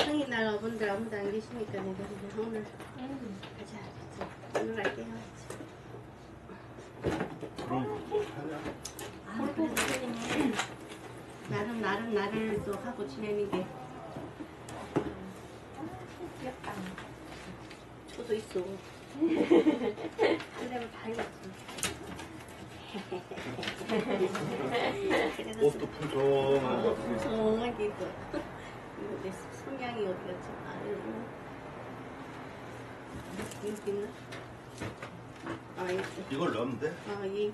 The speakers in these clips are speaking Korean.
성인날 어른들 아무도 안 계시니까 내가 이제 오늘 가자. 오늘 갈게요. 나름 나를 또 하고 지내는 게 귀엽다. 저도 있어. 한 대면 다 입었지. 옷도 풍성한 거. 풍성하게 입어. 이거 내 성향이 어디 갔지? 여기 있나? 아, 있어. 이걸 넣으면 돼? 아, 이.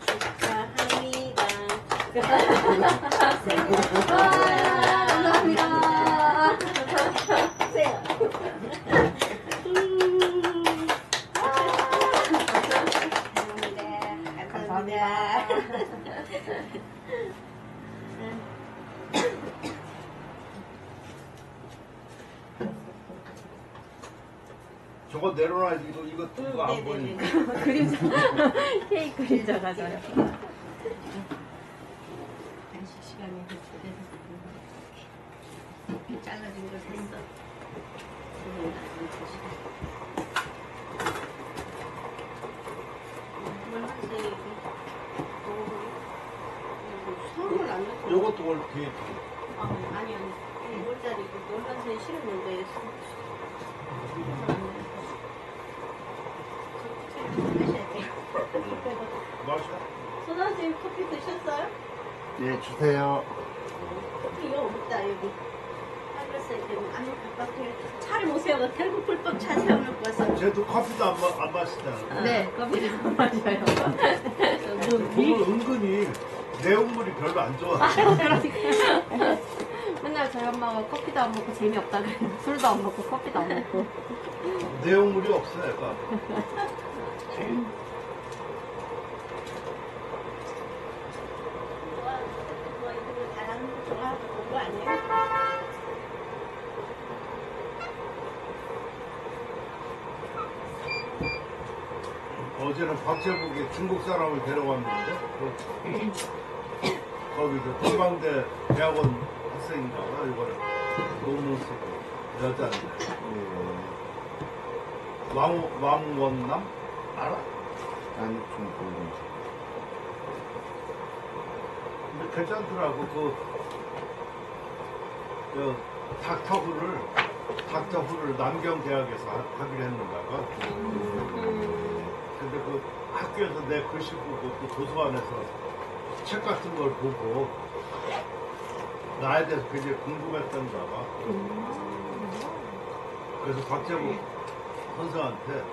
축하합니다. 감사합니다. 세요. 감사합니다. 저거 내려놔야지. 이거 뜬거 안 보이니까. 그림자. 케이크 그림자 가져요. 간식 시간에 이렇게 잘라진 거 샀어. 선물 안 넣고. 요것도 올 뒤에. 아니. 몰자리고 놀란새 싫었는데. 마셔. 소나님 커피 드셨어요? 네, 주세요. 커피 요 없다 여기. 글쎄 아니 바깥에 차를 못 세워 결국 불법 차 세워놓고 와서. 쟤도 커피도 안 마시잖아. 네, 커피를 마셔요. 그걸 은근히 내용물이 별로 안 좋아. 맨날 저희 엄마가 커피도 안 먹고 재미없다 그래요. 술도 안 먹고 커피도 안 먹고. 내용물이 없어, 얘가. 이거 잘하는 거 좋아하고 그런 거 아니에요? 어제는 박재복이 중국 사람을 데려왔는데 거기 그 동방대 대학원 학생인가 봐. 이거를 논문 쓰고 여자인데 왕원남 알아? 아니, 좀 모르겠어. 근데 괜찮더라고. 그 닥터후를 남경대학에서 하기로 했는가봐. 근데 그 학교에서 내 글씨 보고 또 도서관에서 책 같은 걸 보고 나에 대해서 굉장히 궁금했던가 봐. 그래서 박재복 선생한테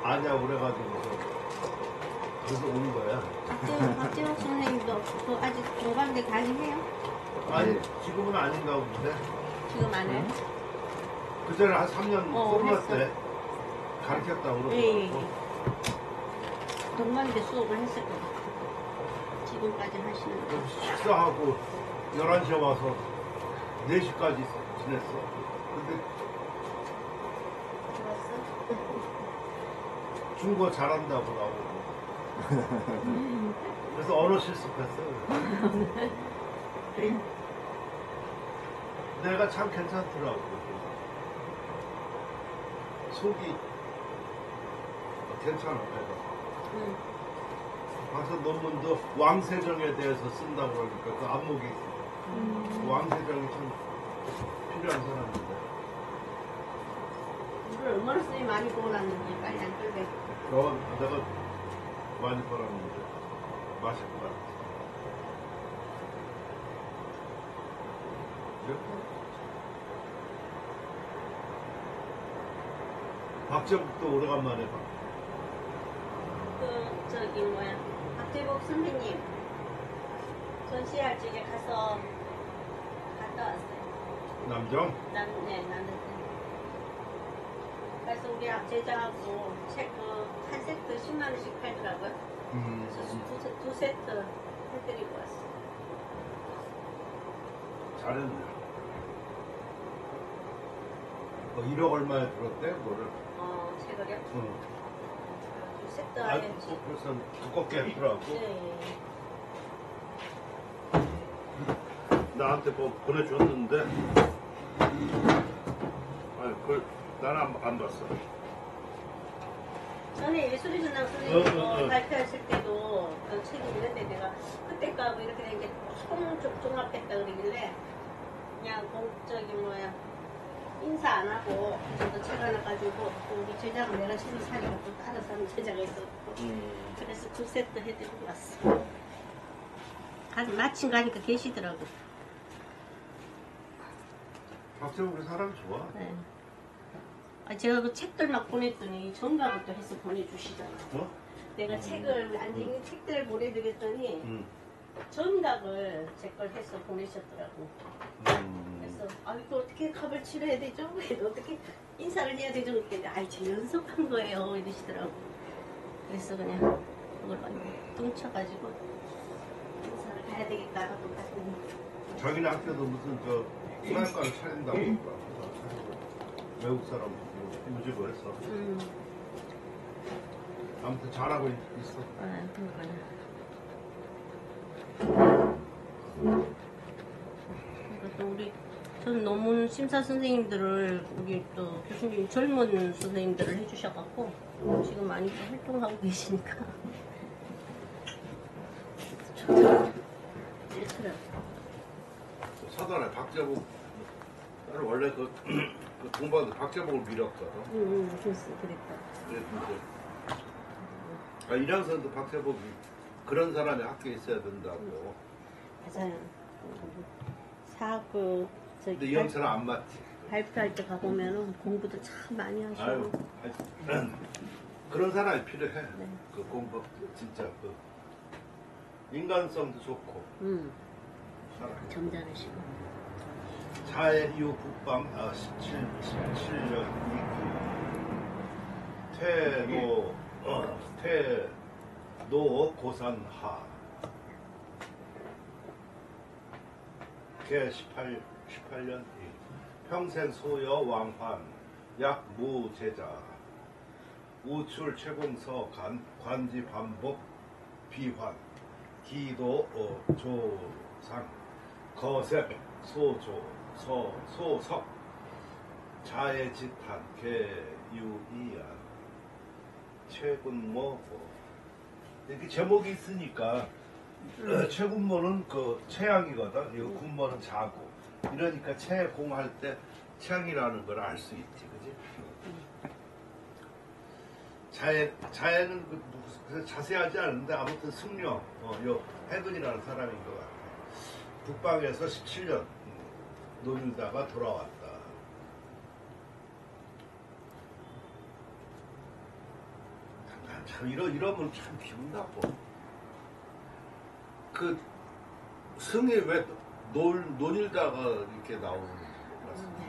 아냐고 그래가지고서 그래서 온 거야. 박재욱 선생님도 그 아직 동방대 강의해요? 아니 지금은 아닌가 본데 지금 안 해요? 그 전에 한 3년 코로나 했어. 때 가르쳤다고 그러더라고. 예. 동방대 수업을 했을 것 같아요. 지금까지 하시는 거. 식사하고 11시에 와서 4시까지 지냈어. 근데 들었어? 중국어 잘한다고 나오고. 그래서 언어 실습했어. 내가 참 괜찮더라고. 속이 괜찮아, 내가. 응. 가서 논문도 왕세정에 대해서 쓴다고 그러니까 그 안목이 있어. 그 왕세정이 참 필요한 사람인데. 물을 얼마나 쓰니 많이 부어놨는지 빨리 안 끓게. 내가 많이 벌었는데 마실 것 같아. 그래? 박재복도 오래간만에 봐. 저기 뭐야 박재복 선배님 전시할 적에 가서 갔다 왔어요. 남정? 나는 그래서 우리 제자하고 책 한 세트 10만 원씩 팔더라고요. 그래서 두 세트 해드리고 왔어요. 잘했네. 1억 얼마에 들었대? 뭐를? 책을요? 응. 세트 아, 안에. 그래서 두껍게 했더라고. 네. 나한테 뭐 보내줬는데, 아니 그걸 나는 안 봤어. 전에 예술의 전당 선생님 어. 발표하실 때도 그 책이 있는데 내가 그때 거하고 이렇게 된 게 종합했다 그러길래 그냥 저기 뭐야 인사 안 하고 저도 책 하나 가지고 또 우리 제작은 내가 집에 사니까 또 따로 사는 제작이 있었고 그래서 2세트 해드리고 왔어. 마침 가니까 계시더라고. 박재홍 사람 좋아. 네. 아, 제가 그 책들 막 보냈더니 전가를 또 해서 보내주시잖아요. 어? 내가 책을 안쟁이 책들을 보내드렸더니 전각을 제 걸 해서 보내셨더라고. 그래서 아 이거 어떻게 값을 치러야 되죠? 어떻게 인사를 해야 되죠? 그랬더니 아이 제 연습한 거예요 이러시더라고. 그래서 그냥 그걸 완전 뚱쳐가지고 인사를 가야 되겠다 하고 딱 자기네 학교도 무슨 저 수학과를 차린다고 그러더라고. 외국 사람 모집을 했어. 아무튼 잘하고 있어. 아 그러니까요. 그러니까 또 우리 전 논문 심사 선생님들을 우리 또 교수님 젊은 선생님들을 해주셔갖고 지금 많이 또 활동하고 계시니까 좋더라고요. 사단에 박재복 나는 원래 그 공부하는데 박재복을 밀었거든. 그랬어 그랬다. 그랬는데 이량선도 박재복이 그런 사람이 학교에 있어야 된다고. 맞아요. 사그 근데 이 형처럼 안 맞지. 발표할 때 가보면은 공부도 참 많이 하시고. 아유, 그런 사람이 필요해. 네. 그 공부 진짜 그 인간성도 좋고. 사람. 점잖으시고. 자해 이후 북방 17년 2기 태노 고산하 개 18년 평생 소여 왕환 약무제자 우출 최공서 관지 반복 비환 기도 조상 거색 소조 소석 자해지탄 개유이안 최군모 이렇게 제목이 있으니까 최군모는 그 최양이거든. 이 군모는 자고. 이러니까 최공할 때 최양이라는 걸 알 수 있지, 그지? 자해는 그 자세하지 않은데 아무튼 승려, 요 해군이라는 사람인 것 같아. 북방에서 17년 노리다가 돌아왔다. 참 이러면 참 기분 나빠. 그 승이 왜 논일다가 이렇게 나오는 것 같습니다.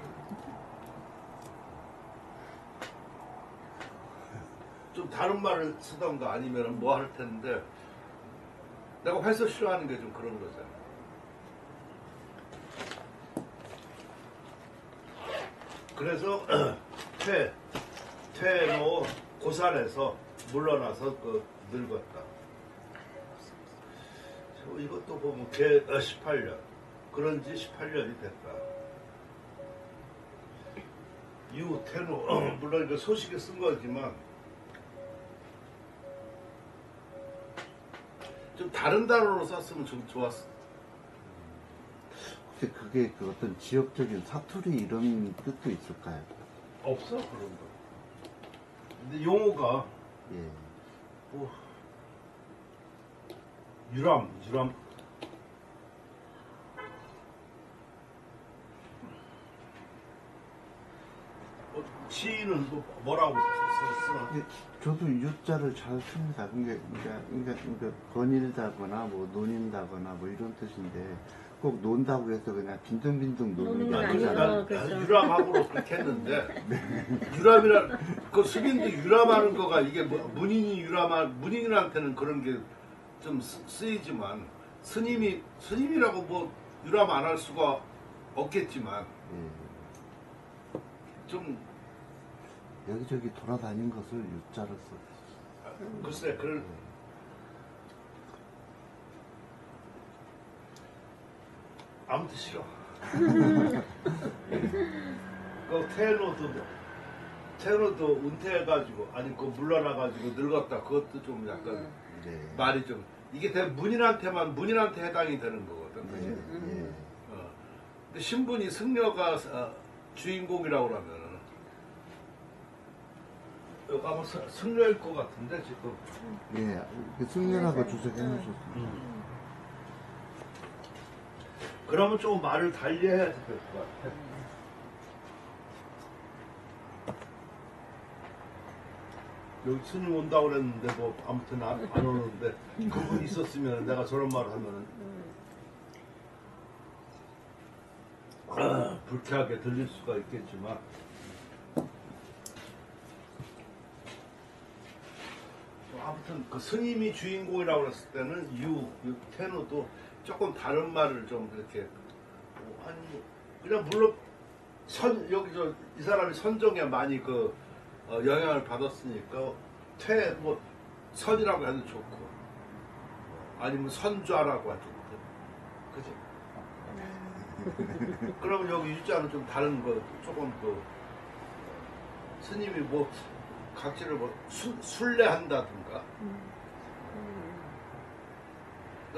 좀 다른 말을 쓰던가 아니면 뭐 할 텐데 내가 회사 싫어하는 게 좀 그런 거잖아. 그래서 태노 고산에서 물러나서 늙었다. 이것도 보면 18년 그런지 18년이 됐다. 이후 태노 물론 이거 소식에 쓴 거지만 좀 다른 단어로 썼으면 좀 좋았어. 혹시 그게 그 어떤 지역적인 사투리 이런 뜻도 있을까요? 없어 그런 거. 근데 용어가 예. 뭐 유람 시인은 뭐라고 쓰나? 예, 저도 유자를 잘 씁니다. 그러니까 거닐다거나 뭐 논인다거나 뭐 이런 뜻인데 꼭 논다고 해서 그냥 빈둥빈둥 노는 게 아니죠. 아니라 그렇죠. 유람하고로 그렇게 했는데 유람이라 그 수빈도 유람하는 거가 이게 뭐 문인한테는 그런 게 좀 쓰이지만 스님이라고 뭐 유람 안 할 수가 없겠지만 예. 좀 여기저기 돌아다닌 것을 유자로 썼어요. 글쎄 그걸 아무튼 싫어. 그 테너도 은퇴해가지고 아니 그 물러나가지고 늙었다. 그것도 좀 약간 네. 말이 좀 이게 문인한테 해당이 되는 거거든. 그지? 예. 근데 신분이 승려가 주인공이라고 그러면은 여기 아마 승려일 것 같은데 지금. 예. 그 승려라고 주석해 놓으셨습니다. 그러면 조금 말을 달리 해야 될 것 같아. 여기 스님 온다고 그랬는데 뭐 아무튼 안 오는데 그분 있었으면 내가 저런 말을 하면은 불쾌하게 들릴 수가 있겠지만 아무튼 그 스님이 주인공이라고 그랬을 때는 테너도 조금 다른 말을 좀 이렇게 아니 뭐 그냥 물론 여기 이 사람이 선정에 많이 영향을 받았으니까 뭐 선이라고 해도 좋고 아니면 선좌라고 해도 그지? 그러면 여기 유자는 좀 다른 거 조금 스님이 뭐 각지를 뭐 순례한다든가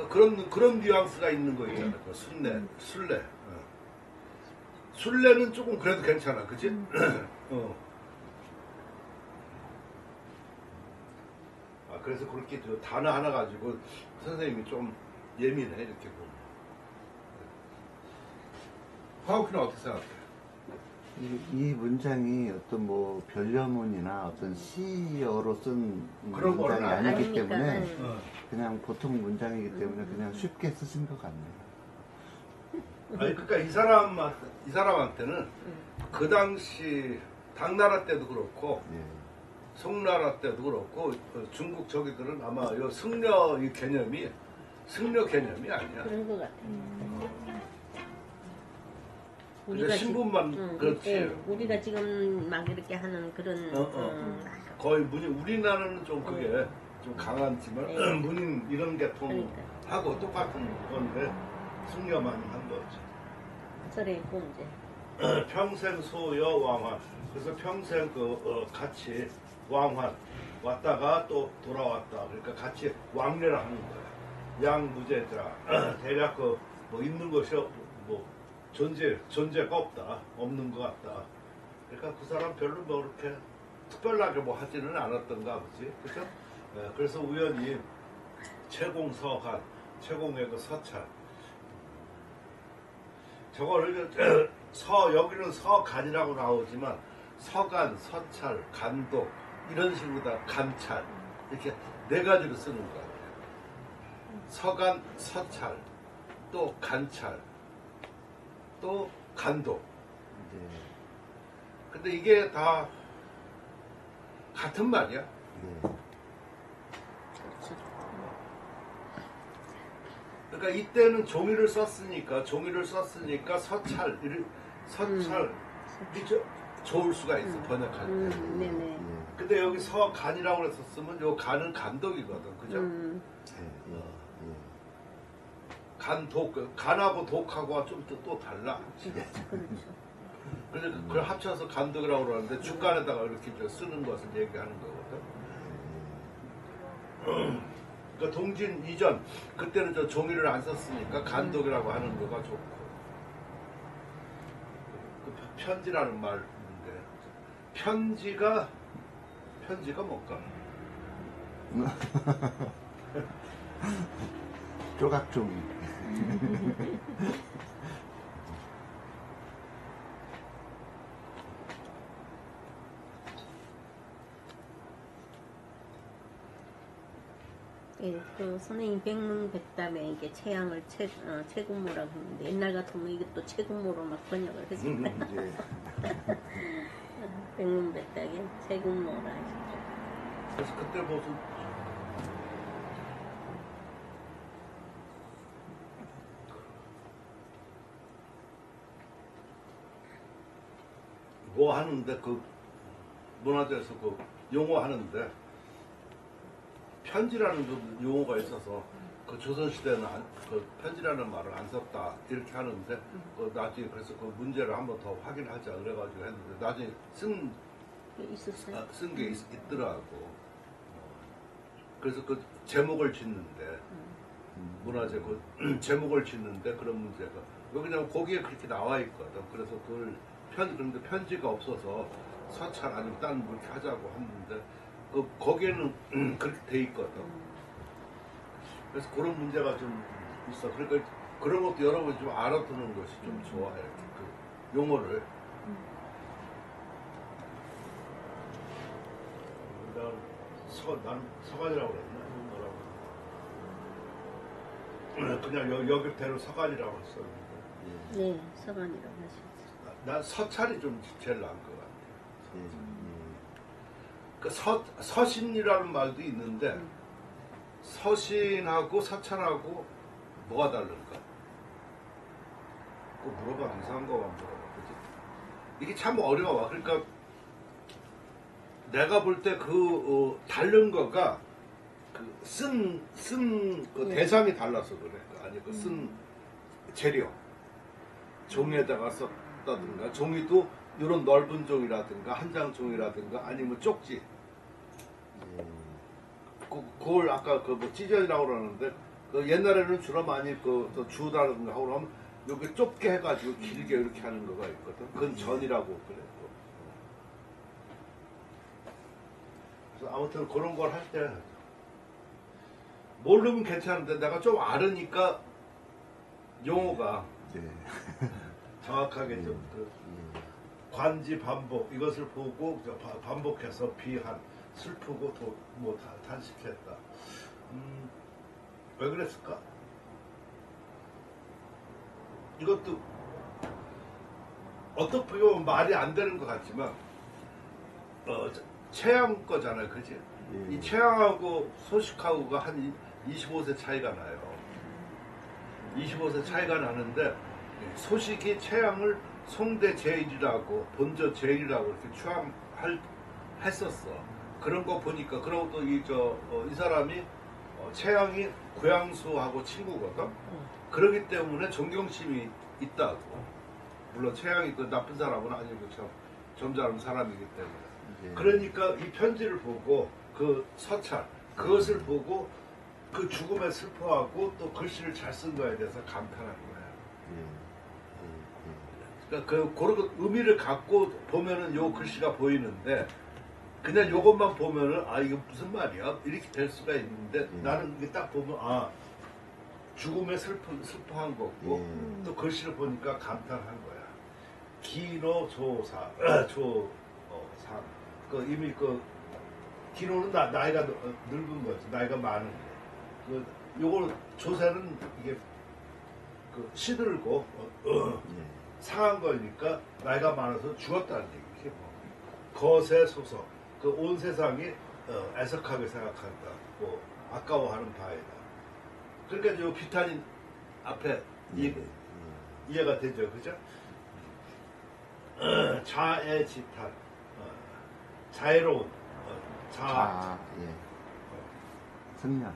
그런 뉘앙스가 있는 거 있잖아. 그 순례. 순례는 조금 그래도 괜찮아, 그치? 그래서 그렇게 단어 하나 가지고 선생님이 좀 예민해, 이렇게 보면. 화우키는 어떻게 생각해? 이 문장이 어떤 뭐 변려문이나 어떤 시어로 쓴 그런 문장이 거는 아니기 아니니까. 때문에 그냥 보통 문장이기 때문에 그냥 쉽게 쓰신 것 같네요. 아니, 그러니까 이 사람한테는 그 당시 당나라 때도 그렇고 예. 송나라 때도 그렇고 중국 저기들은 아마 이 승려 이 개념이 승려 개념이 아니야. 그런 것 같아. 근데 신분만 그렇지. 우리가 지금 막 이렇게 하는 그런 거의 우리나라는 좀 그게 좀 강하지만 문인 이런 계통하고 똑같은 건데 승려만 한 거지. 설에 있고 이제 평생 소여 왕환. 그래서 평생 같이 왕환 왔다가 또 돌아왔다. 그러니까 같이 왕래를 하는 거야. 양무제자 대략 뭐 있는 것이 뭐 존재가 없는 것 같다. 그러니까 그 사람 별로 뭐 이렇게 특별하게 뭐 하지는 않았던가 보지, 그죠? 그래서 우연히 채공서간, 채공의 그 서찰. 저거를 여기는 서간이라고 나오지만 서간, 서찰, 간독 이런 식으로 다 감찰 이렇게 네 가지로 쓰는 거 같아요. 서간, 서찰, 또 간찰, 또 간독. 네. 근데 이게 다 같은 말이야. 네. 그렇죠. 그러니까 이때는 종이를 썼으니까 서찰 이게 좋을 수가 있어 번역할 때. 네네. 예. 근데 여기 서간이라고 했었으면 요 간은 간독이거든, 그죠? 예. 예. 간독, 간하고 독하고가 좀 또 달라. 그렇죠. 그래서 그걸 합쳐서 간독이라고 그러는데 중간에다가 이렇게 쓰는 것을 얘기하는 거거든. 그러니까 동진 이전 그때는 저 종이를 안 썼으니까 간독이라고 하는 거가 좋고. 그 편지라는 말인데 편지가 뭘까? 조각종이. 예, 그 선생님 백문백답에 이게 채양을 채군모라고 했는데 옛날 같으면 이게 또 채군모로 막 번역을 했을 거야. 예. 백문백답에 채군모라 하시죠. 그래서 그때 무슨 뭐 하는데 그 문화재에서 그 용어 하는데 편지라는 좀 용어가 있어서 그 조선시대는 그 편지라는 말을 안 썼다 이렇게 하는데 나중에 그래서 그 문제를 한번 더 확인하자 그래가지고 했는데 나중에 있었어요? 쓴 게 있더라고. 그래서 그 제목을 짓는데 문화재 그 제목을 짓는데 그런 문제가 그냥 거기에 그렇게 나와 있거든. 그래서 그걸 그런데 편지가 없어서 서찰 아니면 딴 뭐 이렇게 하자고 했는데 거기에는 그렇게 돼 있거든. 그래서 그런 문제가 좀 있어. 그러니까 그런 것도 여러분이 좀 알아두는 것이 좀 좋아요. 그 용어를. 나는 서간이라고 그랬나? 뭐라고? 그냥 여기대로 서간이라고 했어. 네, 서간이라고 하셨어요. 난 서찰이 좀 제일 나은 것 같아. 예, 그 서신이라는 말도 있는데 서신하고 서찰하고 뭐가 다른가? 그거 물어봐. 이상한 거만 물어봐. 그치? 이게 참 어려워. 그러니까 내가 볼 때 다른 거가 그 대상이 달라서 그래. 아니 쓴 재료 종에다가 썼다든가 종이도 이런 넓은 종이라든가 한 장 종이라든가 아니면 쪽지. 그걸 아까 그 뭐 찢어이라고 그러는데 옛날에는 주로 많이 주다든가 하고 하면 여기 좁게 해가지고 길게 이렇게 하는 거가 있거든. 그건 전이라고 그래. 그래서 아무튼 그런 걸 할 때 모르면 괜찮은데 내가 좀 알으니까 용어가 정확하게 좀 관지 반복 이것을 보고 반복해서 비한 슬프고 뭐 단식했다. 왜 그랬을까? 이것도 어떻게 보면 말이 안 되는 것 같지만 최양 거잖아요, 그지? 이 최양하고 소식하고가 한 25세 차이가 나요. 25세 차이가 나는데 소식이 최양을 송대 제일이라고 본저 제일이라고 이렇게 했었어. 그런 거 보니까 그러고 또 이 사람이 최양이 고양수하고 친구거든. 그러기 때문에 존경심이 있다고. 물론 최양이 그 나쁜 사람은 아니고 참 점잖은 사람이기 때문에. 그러니까 이 편지를 보고 그 서찰 그것을 보고 그 죽음에 슬퍼하고 또 글씨를 잘 쓴 거에 대해서 감탄한 거야. 그러니까 그런 의미를 갖고 보면은 요 글씨가 보이는데 그냥 요것만 보면은 아 이거 무슨 말이야 이렇게 될 수가 있는데 나는 이게 딱 보면 죽음에 슬퍼한 거고 또 글씨를 보니까 감탄한 거야. 기노조사 조상 이미 기노는 나이가 늙은 거지. 나이가 많은 거. 요걸 조사는 이게 시들고 상한 거니까 나이가 많아서 죽었다는 얘기지. 거세 소서 온 세상이 애석하게 생각한다. 아까워하는 바이다. 그러니까 요 비탄인 앞에 이해가 되죠, 그죠? 자애지탄 자애로운 승려.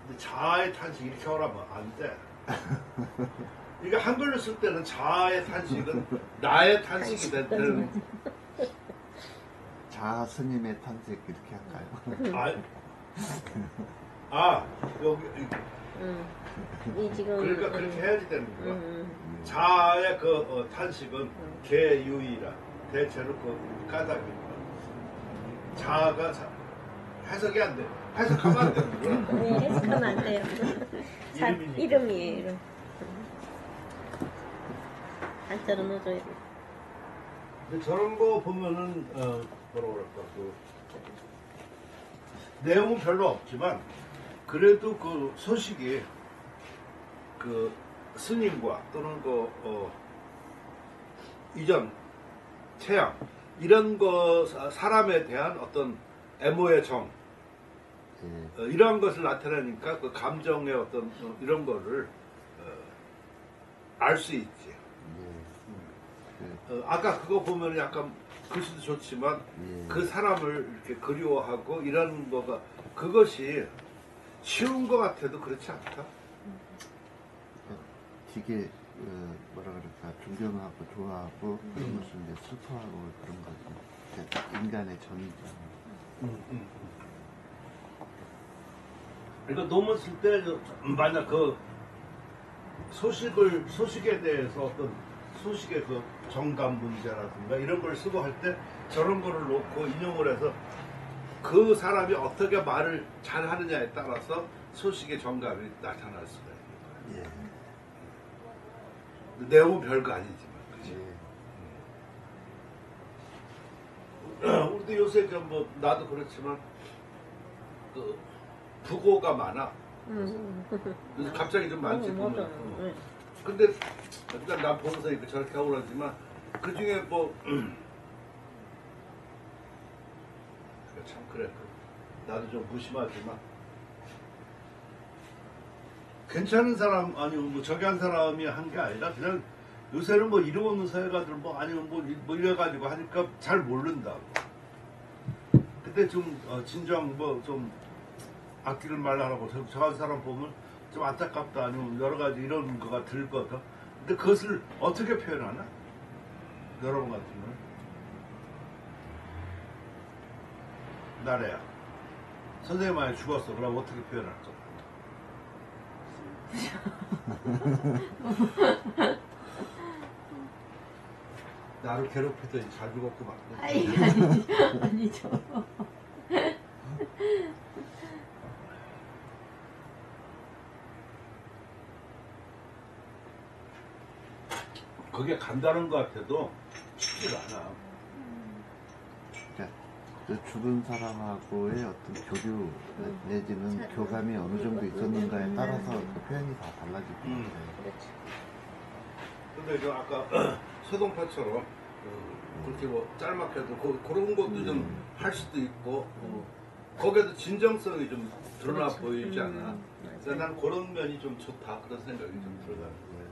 근데 자아의 탄식 이렇게 하라면 안 돼. 이게 한글로 쓸 때는 자아의 탄식은 나의 탄식이 되는. 자아 스님의 탄식 이렇게 할까요? 여기 이 지금 그러니까 그렇게 해야지 되는 거야. 자아의 탄식은 개유이라 대체로 까닭이니까 자아가 해석이 안 돼. 해석하면 안 되는 거야. 네, 해석하면 안 돼요. 이름이에요, 이름. 한자로 넣어줘야 돼. 근데 저런 거 보면은 뭐라 그럴까 내용은 별로 없지만 그래도 그 소식이 스님과 또는 이전 태양 이런 사람에 대한 어떤 애모의 정 이러한 것을 나타내니까 그 감정의 어떤 이런 거를 알 수 있지. 아까 그거 보면 약간 글씨도 좋지만 예. 그 사람을 이렇게 그리워하고 이런 거가 그것이 쉬운 것 같아도 그렇지 않다. 되게 뭐라 그럴까 존경하고 좋아하고 그런 것을 이제 슬퍼하고 그런 거지. 그러니까 인간의 정이죠. 그러니까 넘었을 때 만약 그 소식에 대해서 어떤 소식의 그 정답 문제라든가 이런 걸 쓰고 할 때 저런 거를 놓고 인용을 해서 그 사람이 어떻게 말을 잘 하느냐에 따라서 소식의 정답이 나타날 수가 있는 거예요. 예. 내용은 별거 아니지만, 그치? 예. 우리도 요새 뭐 나도 그렇지만 그 부고가 많아. 요새 갑자기 좀 많지 보면. 맞아요. 근데 일단 난 보면서 이렇게 저렇게 하고 그러지만 그 중에 뭐 참 그래. 나도 좀 무심하지만 괜찮은 사람 아니면 뭐 저기 한 사람이 한 게 아니라 그냥 요새는 뭐 이름 없는 사회가들 뭐 아니면 뭐 이래가지고 하니까 잘 모른다고. 근데 좀 진정 뭐 좀 아끼는 말 하라고 저 한 사람 보면 좀 안타깝다 아니면 여러 가지 이런 거가 들거든. 근데 그것을 어떻게 표현하나? 여러분 같으면 나래야. 선생님 만약 죽었어. 그럼 어떻게 표현할 거? 나를 괴롭히더니 잘 죽었구만. 아니, 아니죠. 그게 간다는 것 같아도 쉽지가 않아. 그러니까 그 죽은 사람하고의 어떤 교류 내지는 교감이 어느 정도 있었는가에 따라서 그 표현이 다 달라질 것 같아요. 그렇지. 근데 저 아까 소동파처럼 그렇게 뭐 짤막해도 그런 것도 좀 할 수도 있고 거기에도 진정성이 좀 드러나 그렇죠. 보이지 않아. 맞아요. 그래서 난 그런 면이 좀 좋다 그런 생각이 좀 들어가는 거예요.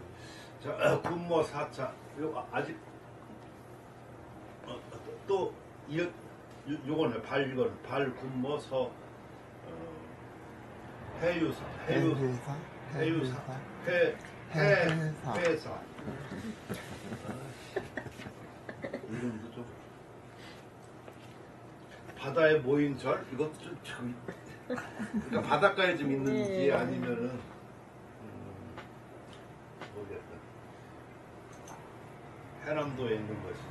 자 군모 4차 아직 또 요거네 발 군모 서 해유사 해회사? 회사 이름도 좀 바다에 모인 절 이것도 좀 그러니까 바닷가에 좀 있는지 네. 아니면은 모르겠다. 해남도에 있는 것인지.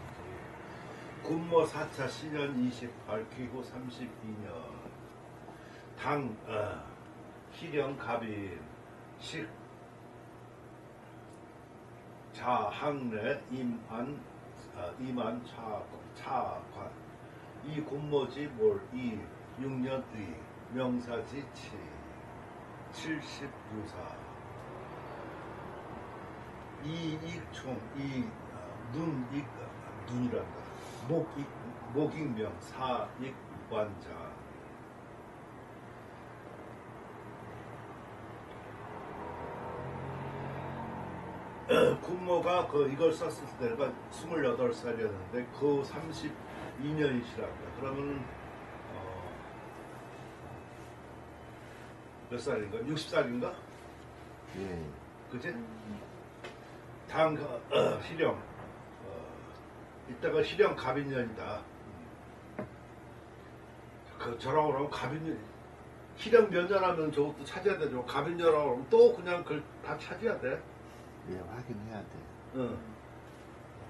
군모 4차 신년 28 귀후 32년 당 희령 갑인 식 자항래 임안 차관 이 군모지 몰이 6년의 명사지 70유사 이익총 눈이란다 목익명 사익관자 군모가 이걸 썼을 때가 28살이었는데 그 32년이시랍니다. 그러면 몇 살인가? 60살인가? 예. 그치? 당 희령 이따가 희령 갑인년이다. 저라고 그러면 갑인년 희령 몇 년 하면 저것도 찾아야 되죠. 갑인년이라고 그러면 또 그냥 그걸 다 찾아야 돼. 예, 확인해야 돼. 응.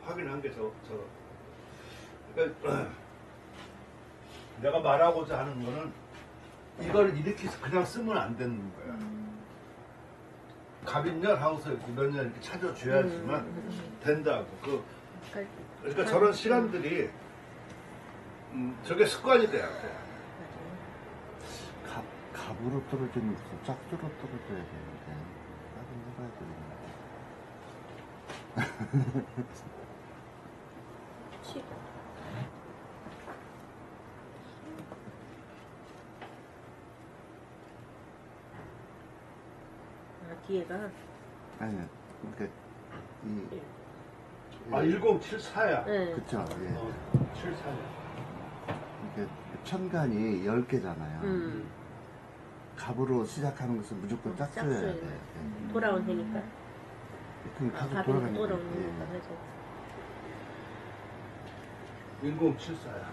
확인한 게 그러니까 내가 말하고자 하는 거는 이걸 이렇게 그냥 쓰면 안 되는 거야. 갑인년 하고서 몇 년 이렇게 찾아줘야지만 된다고. 그러니까 저런 시간들이 저게 습관이 돼야 돼. 갑으로 떨어지는 것은 짝수로 떨어져야 되는데 확인해봐야 되겠네. 뒤에가 아니요, 그러니까 이 1074야. 네. 그쵸, 예. 74년. 이게 천간이 10개잖아요. 갑으로 시작하는 것은 무조건 짝수여야 짝수예요. 돼. 예. 돌아온 해니까. 그럼 계속 밥이 돌아가는 돌아오니까 거예요. 그래서 1074야.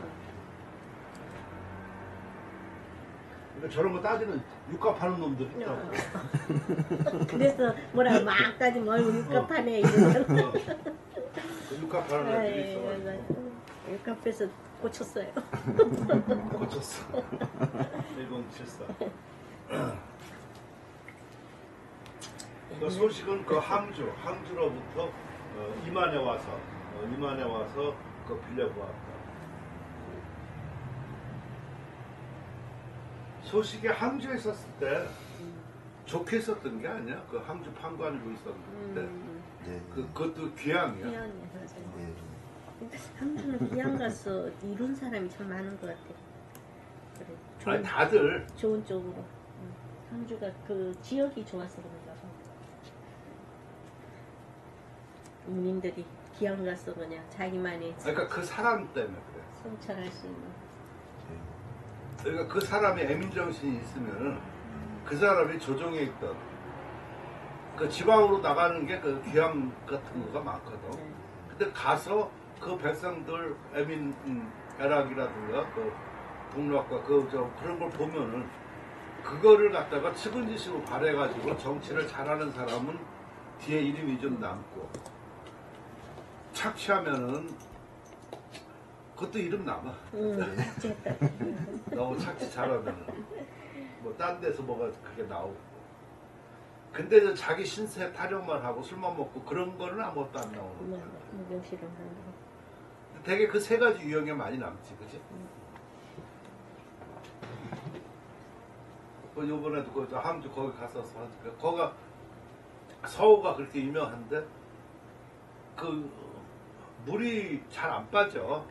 그러니까 저런 거 따지는 육갑하는 놈들 있다고. 그래서 뭐라고 막 따지면 얼굴 육갑하네 이러잖아. 육갑하는 애들이 있어가지고 육갑해서 고쳤어요. 고쳤어. 1074. 그 소식은 그 항주로부터 이만에 와서 그 빌려보았다. 소식이 항주에 있었을 때 좋게 있었던 게 아니야. 그 항주 판관이고 있었는데 예. 그것도 귀향이야. 희한해 맞아요. 예. 항주는 귀향 가서 이룬 사람이 참 많은 것 같아. 그래. 아니 다들 좋은 쪽으로. 항주가 그 지역이 좋아서 그런가 봐. 문인들이 귀향 가서 그냥 자기만의 그러니까 그 사람 때문에 그래. 성찰할 수 있는. 그러니까 그 사람의 애민정신이 있으면은 그 사람이 조정에 있던 그 지방으로 나가는 게 그 귀향 같은 거가 많거든. 근데 가서 그 백성들 애락이라든가 그 동락과 그런 걸 보면은 그거를 갖다가 측은지식으로 발해가지고 정치를 잘하는 사람은 뒤에 이름이 좀 남고 착취하면은 그것도 이름 남아. 착지했다. 너무 착취 잘하면은 뭐 딴 데서 뭐가 그게 나오고. 근데 저 자기 신세 타령만 하고 술만 먹고 그런 거는 아무것도 안 나오는 거야. 무경실은 하는 거. 되게 그 세 가지 유형에 많이 남지, 그지? 그 요번에도 그 항주 거기 갔었어. 거기가 서우가 그렇게 유명한데 그 물이 잘 안 빠져.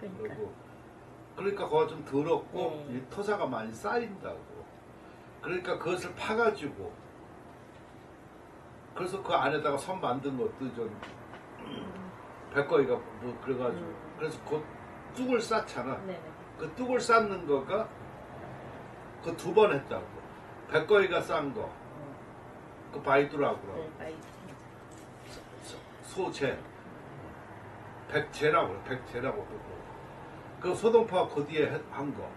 그러니까 거기가 좀 더럽고 이 토사가 많이 쌓인다고. 그러니까 그것을 파가지고 그래서 그 안에다가 섬 만든 것도 좀 백거이가 뭐 그래가지고 그래서 그 뚝을 쌓잖아. 그 뚝을 쌓는 거가 그 2번 했다고. 백거이가 싼 거, 그 바이두라고 그러고. 소재, 백제라고 그래. 백제라고 그러고. 그 소동파가 그 뒤에 한 거.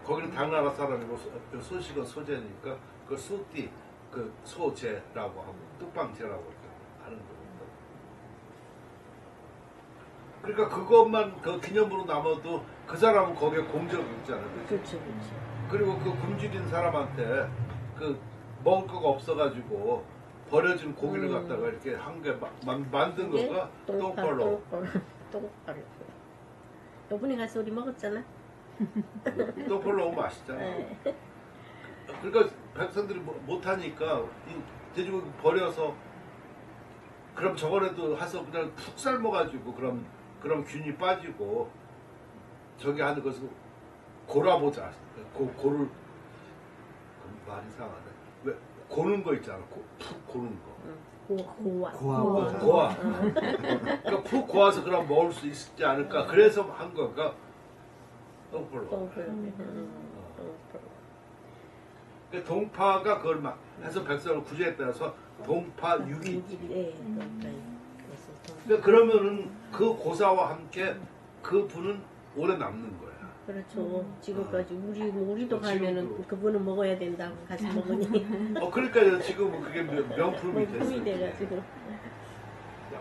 거기는 당나라 사람이고 소식은 소재니까 그 소띠, 그 소재라고 하고 뚝방제라고 하는 거거든. 그러니까 그것만 그 기념으로 남아도 그 사람은 거기에 공적이 있잖아. 그렇죠. 그리고 그 굶주린 사람한테 그 먹을 거가 없어가지고 버려진 고기를 갖다가 이렇게 한 개 만든 거가 똥벌로. 똥벌로. 요번에 가서 우리 먹었잖아. 똥벌로 너무 맛있잖아. 그러니까 백성들이 못하니까 이 돼지고기 버려서 그럼 저번에도 해서 그냥 푹 삶아가지고 그럼 균이 빠지고 저기 하는 것을 골아보자. 고를 말 이상하네. 왜 고는 거 있잖아. 푹 고는 거. 고아. 그러니까 푹 고아서 그럼 먹을 수 있지 않을까. 그래서 한 거가 똥벌로. 그 동파가 그걸 막 해서 백성을 구제했다 해서 동파 유기. 그러니까 그러면은 그 고사와 함께 그 분은 오래 남는 거야. 그렇죠. 지금까지 우리도 가면은 그분은 먹어야 된다고 같이 먹으니. 그러니까 지금 그게 명품이 됐어. 명품이 돼가지고.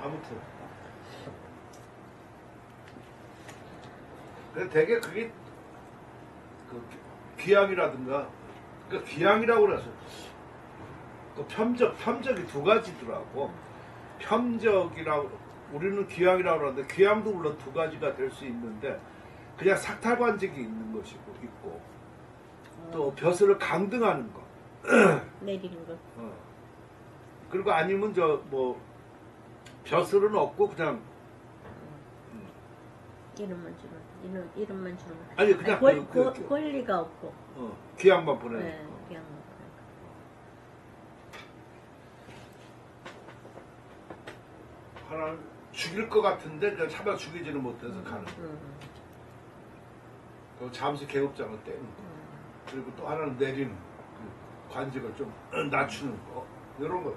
아무튼. 근데 되게 그게 그 귀향이라든가 그 귀향이라고 그래서 그 편적이 2가지더라고. 편적이라고 우리는 귀향이라고 그러는데 귀향도 물론 2가지가 될 수 있는데 그냥 삭탈관직이 있는 것이고 있고 또 벼슬을 강등하는 거 내리는 거. 그리고 아니면 저 뭐 벼슬은 없고 그냥 이름만 주는 이름만 주는 거. 아니 그냥 권리가 없고. 귀향만 보내는 네, 거. 그냥 하나는 죽일 것 같은데 그냥 잡아 죽이지는 못해서 가는 거예요. 그리고 잠시 계급장을 떼는 거. 그리고 또 하나는 내리는 그 관직을 좀 낮추는 거. 이런 것.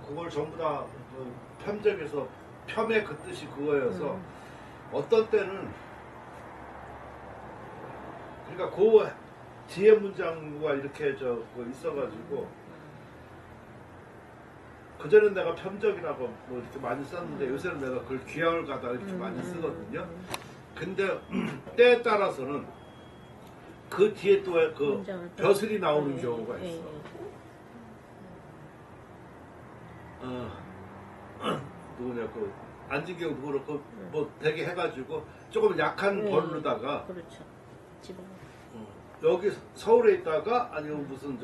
그걸 전부 다 편적에서 폄의 그 뜻이 그거여서 어떤 때는 그러니까 그 뒤에 문장과 이렇게 있어가지고 그전엔 내가 편적이라고 뭐 이렇게 많이 썼는데 요새는 내가 그걸 귀향을 가다 이렇게 많이 쓰거든요. 근데 때에 따라서는 그 뒤에 또 그 벼슬이 나오는 경우가 있어. 누구냐 그 안진경도 그렇고 뭐 되게 해가지고 조금 약한 벌로다가 그렇죠. 집어. 여기 서울에 있다가 아니면 무슨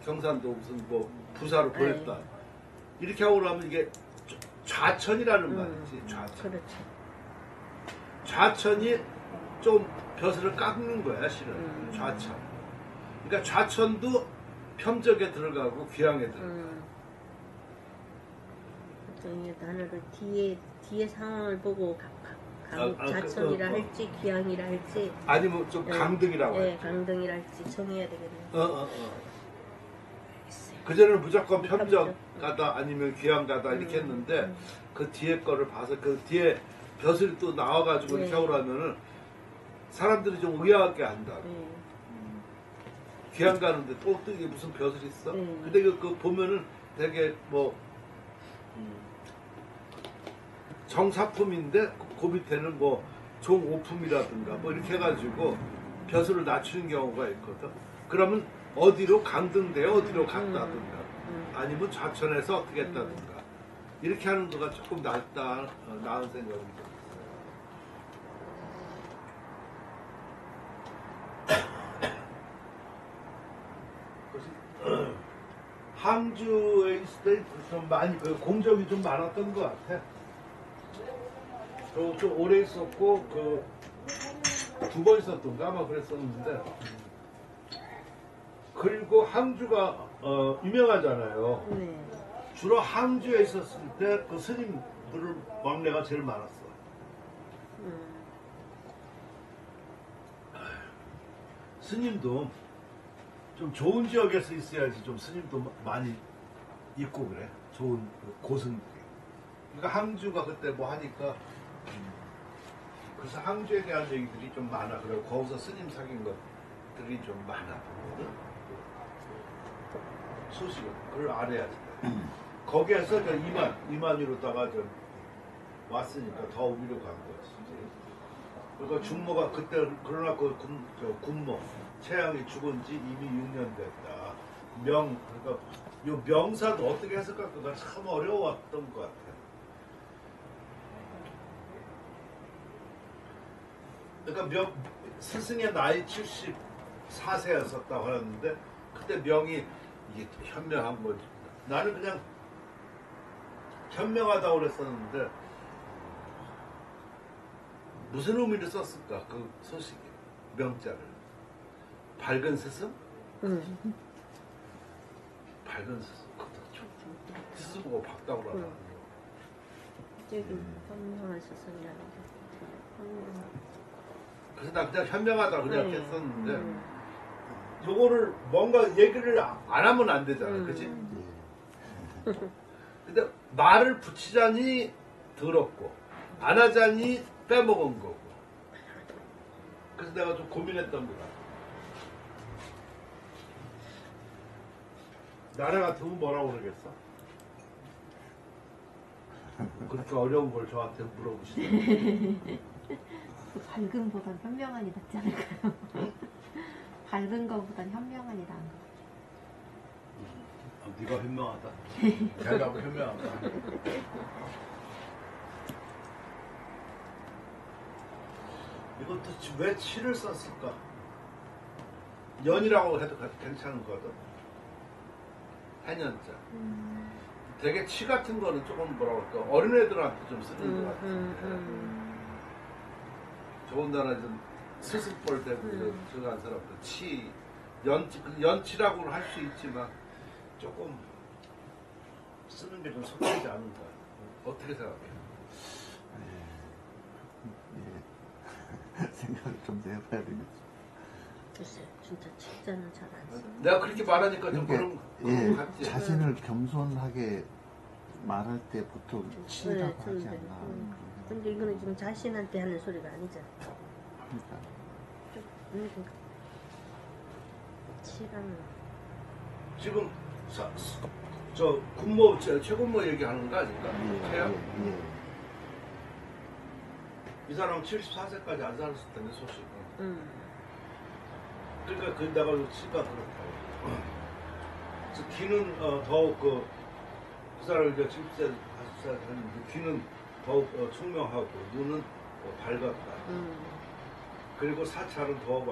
경산도 무슨 뭐 부사로 보냈다 이렇게 하고 나면 이게 좌천이라는 말이지. 좌천. 그렇죠. 좌천이 좀 벼슬을 깎는 거야 실은. 좌천. 그러니까 좌천도 편적에 들어가고 귀향에 들어가. 보통 단어를 뒤에 상황을 보고 좌천이라 그, 할지 귀향이라 할지 아니면 좀 강등이라고 네, 할지. 강등이라 할지 정해야 되겠네요. 그전에는 무조건 편적 가다 아니면 귀향 가다 이렇게 했는데 그 뒤에 거를 봐서 그 뒤에 벼슬이 또 나와가지고 이렇게 하고 하면은 사람들이 좀 의아하게 한다. 귀향 가는데 또 이게 무슨 벼슬이 있어? 근데 그 보면은 되게 뭐 정사품인데 그 밑에는 뭐 종오품이라든가 뭐 이렇게 해가지고 벼슬을 낮추는 경우가 있거든. 그러면 어디로 강등돼요? 어디로 갔다든가 아니면 좌천해서 어떻게 했다든가 이렇게 하는 거가 조금 나은 생각이 들었어요. 항주에 있을 때 좀 많이 공적이 좀 많았던 것 같아. 좀 오래 있었고 두 번 있었던가 아마 그랬었는데 그리고 항주가 유명하잖아요. 주로 항주에 있었을 때 그 스님들 왕래가 제일 많았어. 스님도 좀 좋은 지역에서 있어야지 좀 스님도 많이 있고 그래. 좋은 고승들이. 그러니까 항주가 그때 뭐 하니까 그래서 항주에 대한 얘기들이 좀 많아. 그리고 거기서 스님 사귄 것들이 좀 많아. 소식은 그걸 알아야지. 거기에서 이만희로다가 좀 왔으니까 더 위로 간 거지. 그러니까 중모가 그때 그러나 그 군모 최양이 죽은 지 이미 6년 됐다. 그러니까 요 명사도 어떻게 했을까 그가 참 어려웠던 것 같아. 그러니까 스승의 나이 74세였었다고 하는데 그때 명이 이게 현명한 거지. 나는 그냥 현명하다고 그랬었는데 무슨 의미를 썼을까 그 소식에 명자를 밝은 스승? 밝은 스승 스승 보고 박다고 하나 저기 현명한 스승이라는 게 그래서 나 그냥 현명하다 그냥 했었는데 요거를 뭔가 얘기를 안 하면 안 되잖아. 그치? 근데 말을 붙이자니 더럽고 안 하자니 빼먹은 거고 그래서 내가 좀 고민했던 거야. 나라 같으면 뭐라고 그러겠어? 그렇게 어려운 걸 저한테 물어보시더라고요. 밝음보단 현명한이 낫지 않을까요? 밝은 거보단 현명한이 나은 거. 네가 현명하다. 내가 현명하다. 이것도 왜 치를 썼을까? 연이라고 해도 괜찮은 거거든. 해년자. 되게 치 같은 거는 조금 뭐라고 할까 어린애들한테 좀 쓰는 것 같은데 더군다나 좀 스승볼 되고 들어간 사람들 연치라고는 할 수 있지만 조금 쓰는 게 좀 속하지 않은가. 어떻게 생각해? 생각을 좀 해봐야 되겠죠. 글쎄, 진짜 책자는 잘 안 써. 내가 그렇게 말하니까 좀 그러니까 그런 것 같지. 자신을 겸손하게 말할 때 보통 치라고 하지 근데, 않나. 근데 이거는 지금 자신한테 하는 소리가 아니잖아. 그러니까 좀, 치라는. 지금 저 군모 최군모 얘기하는 거 아닌가? 태양? 예. 이 사람은 74세까지 안 살았을 텐데 소식. 그러니까 그 내가 치가 그렇다고. 그래서 귀는 더욱 그 사람을 이제 70세, 80세 했는데 귀는 더욱 총명하고 눈은 밝았다. 그리고 사찰은 더욱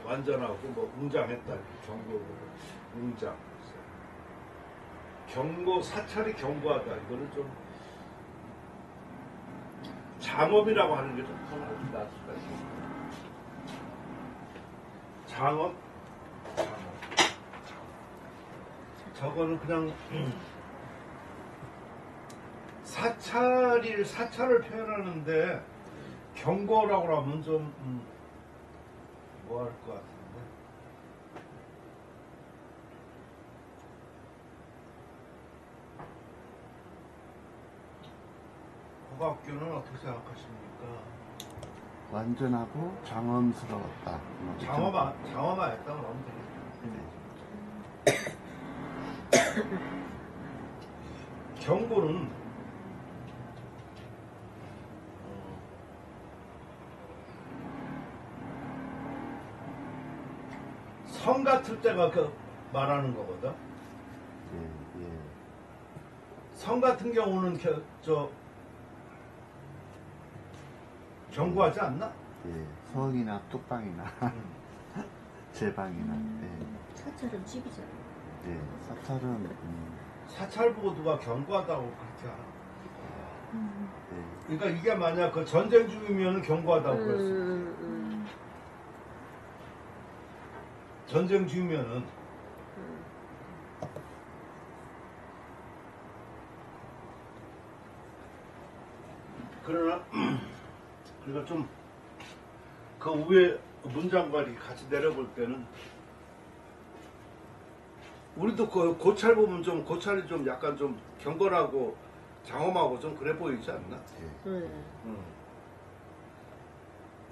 완전하고 뭐 웅장했다. 경고 웅장. 경고 사찰이 경고하다. 이거는 좀 장엄이라고 하는 게 좀 더 나을 수가 있어요. 장엄? 저거는 그냥 사찰을 표현하는데 경고라고 하면 좀 뭐 할 것 같은데. 고학교는 어떻게 생각하십니까? 완전하고 장엄스러웠다. 장엄하였다 그러면 되겠다. 경고는 성 같을 때가 그 말하는 거거든. 예. 성 같은 경우는 경고하지 않나? 예. 성이나 뚝방이나 제방이나. 사찰은 집이잖아. 예. 사찰은 사찰 보고 누가 경고하다고 그렇게 하나? 예. 그러니까 이게 만약 그 전쟁 중이면 경고하다고 그랬어. 전쟁 중이면은 그러나 그러니까 좀 그 위에 문장과 같이 내려볼 때는 우리도 그 고찰 보면 좀 고찰이 좀 약간 좀 경건하고 장엄하고 좀 그래 보이지 않나? 예.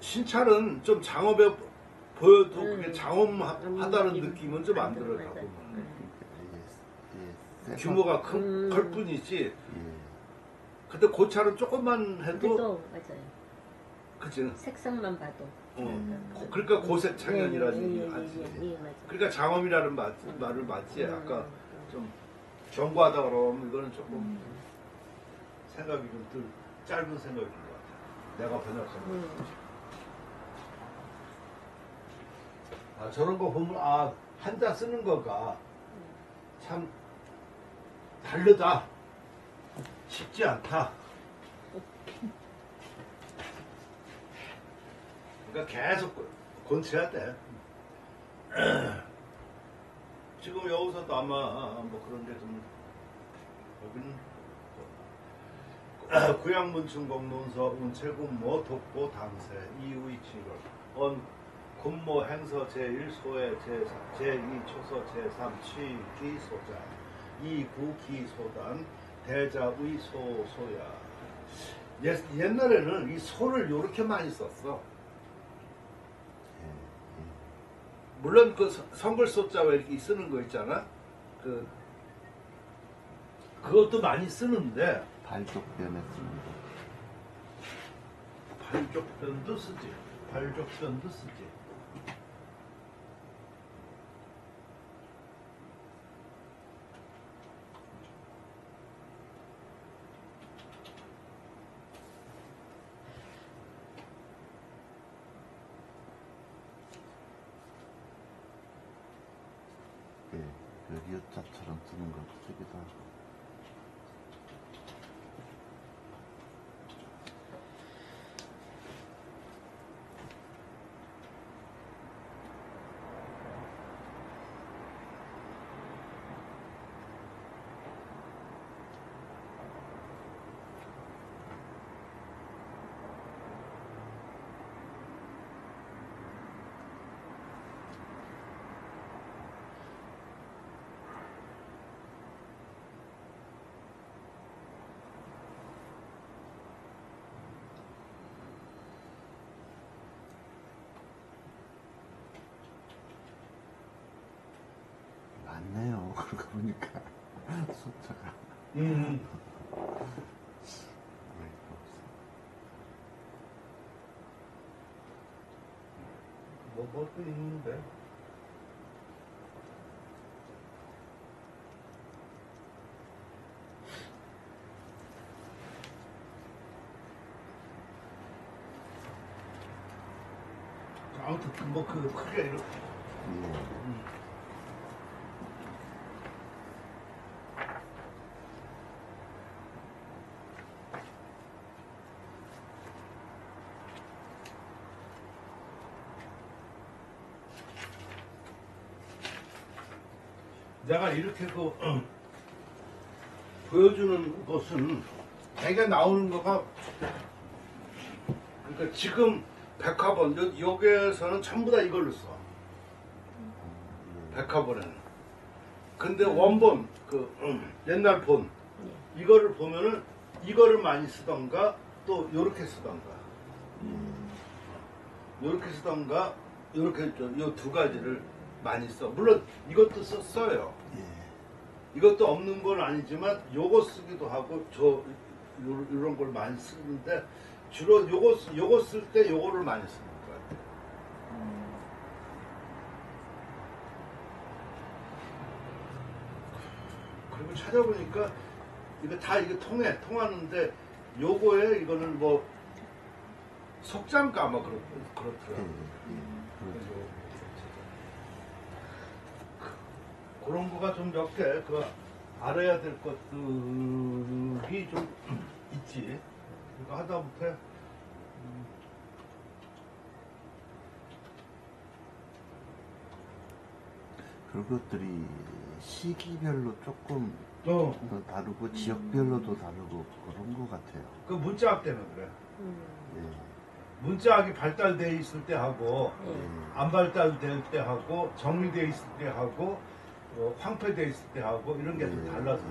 신찰은 좀 장엄해 보여도 그게 장엄하다는 느낌은 좀 안 들어요. 맞아. 예. 규모가 클 뿐이지. 예. 근데 고찰은 조금만 해도 그래도 맞아요. 그치? 색상만 봐도. 그러니까 고색 창연이라는 얘기 하지. 예, 맞아. 그러니까 장엄이라는 말을 맞지. 아까 좀 경고하다 그러면 이거는 조금 생각이 좀 짧은 생각인 것 같아. 내가 번역하는 거. 저런 거 보면 한자 쓰는 거가 참 다르다. 쉽지 않다. 그러니까 계속 권쳐야 돼. 지금 여기서도 아마 뭐 그런 게 좀 여기는 구양문충공론서 운체군모 독보 당세 이의치를 언 군모 행서 제1소의 제2초서 제3 취기소자 이구기소단 대자의소소야. 옛날에는 이 소를 이렇게 많이 썼어. 물론 그 성글소자 왜 이렇게 쓰는 거 있잖아. 그것도 많이 쓰는데 발족변에 쓰는 거. 발족변도 쓰지. 발족변도 쓰지. 리어자처럼 쓰는 것도 쓰기도 하고. 보니까 숫자가 음. 어이가 없어. 뭐또 있는데. 아무튼 뭐 그 크게 이렇게. 예. 내가 이렇게 보여주는 것은 대개 나오는 거가 그러니까 지금 백화본 여기에서는 전부 다 이걸로 써. 백화본에는. 근데 원본 옛날 본 이거를 보면은 이거를 많이 쓰던가 또 요렇게 쓰던가 요렇게 쓰던가 요렇게 요 두 가지를 많이 써. 물론 이것도 써요. 예. 이것도 없는 건 아니지만 요거 쓰기도 하고 이런 걸 많이 쓰는데 주로 요거 쓸 때 요거를 많이 쓰는 것 같아요. 그리고 찾아보니까 이거 다 이게 통하는데 요거에 이거는 뭐 속장가 아마 그렇더라고요. 그렇죠. 그런 거가 좀 몇 개 알아야 될 것들이 좀 있지. 이거 하다못해 그것들이 시기별로 조금 어. 더 다르고 지역별로도 다르고 그런 것 같아요. 그 문자학 때는 그래. 예. 문자학이 발달돼 있을 때 하고 예. 안 발달될 때 하고 정리돼 있을 때 하고 황폐돼 있을 때 하고 이런 게 좀 예. 달라서.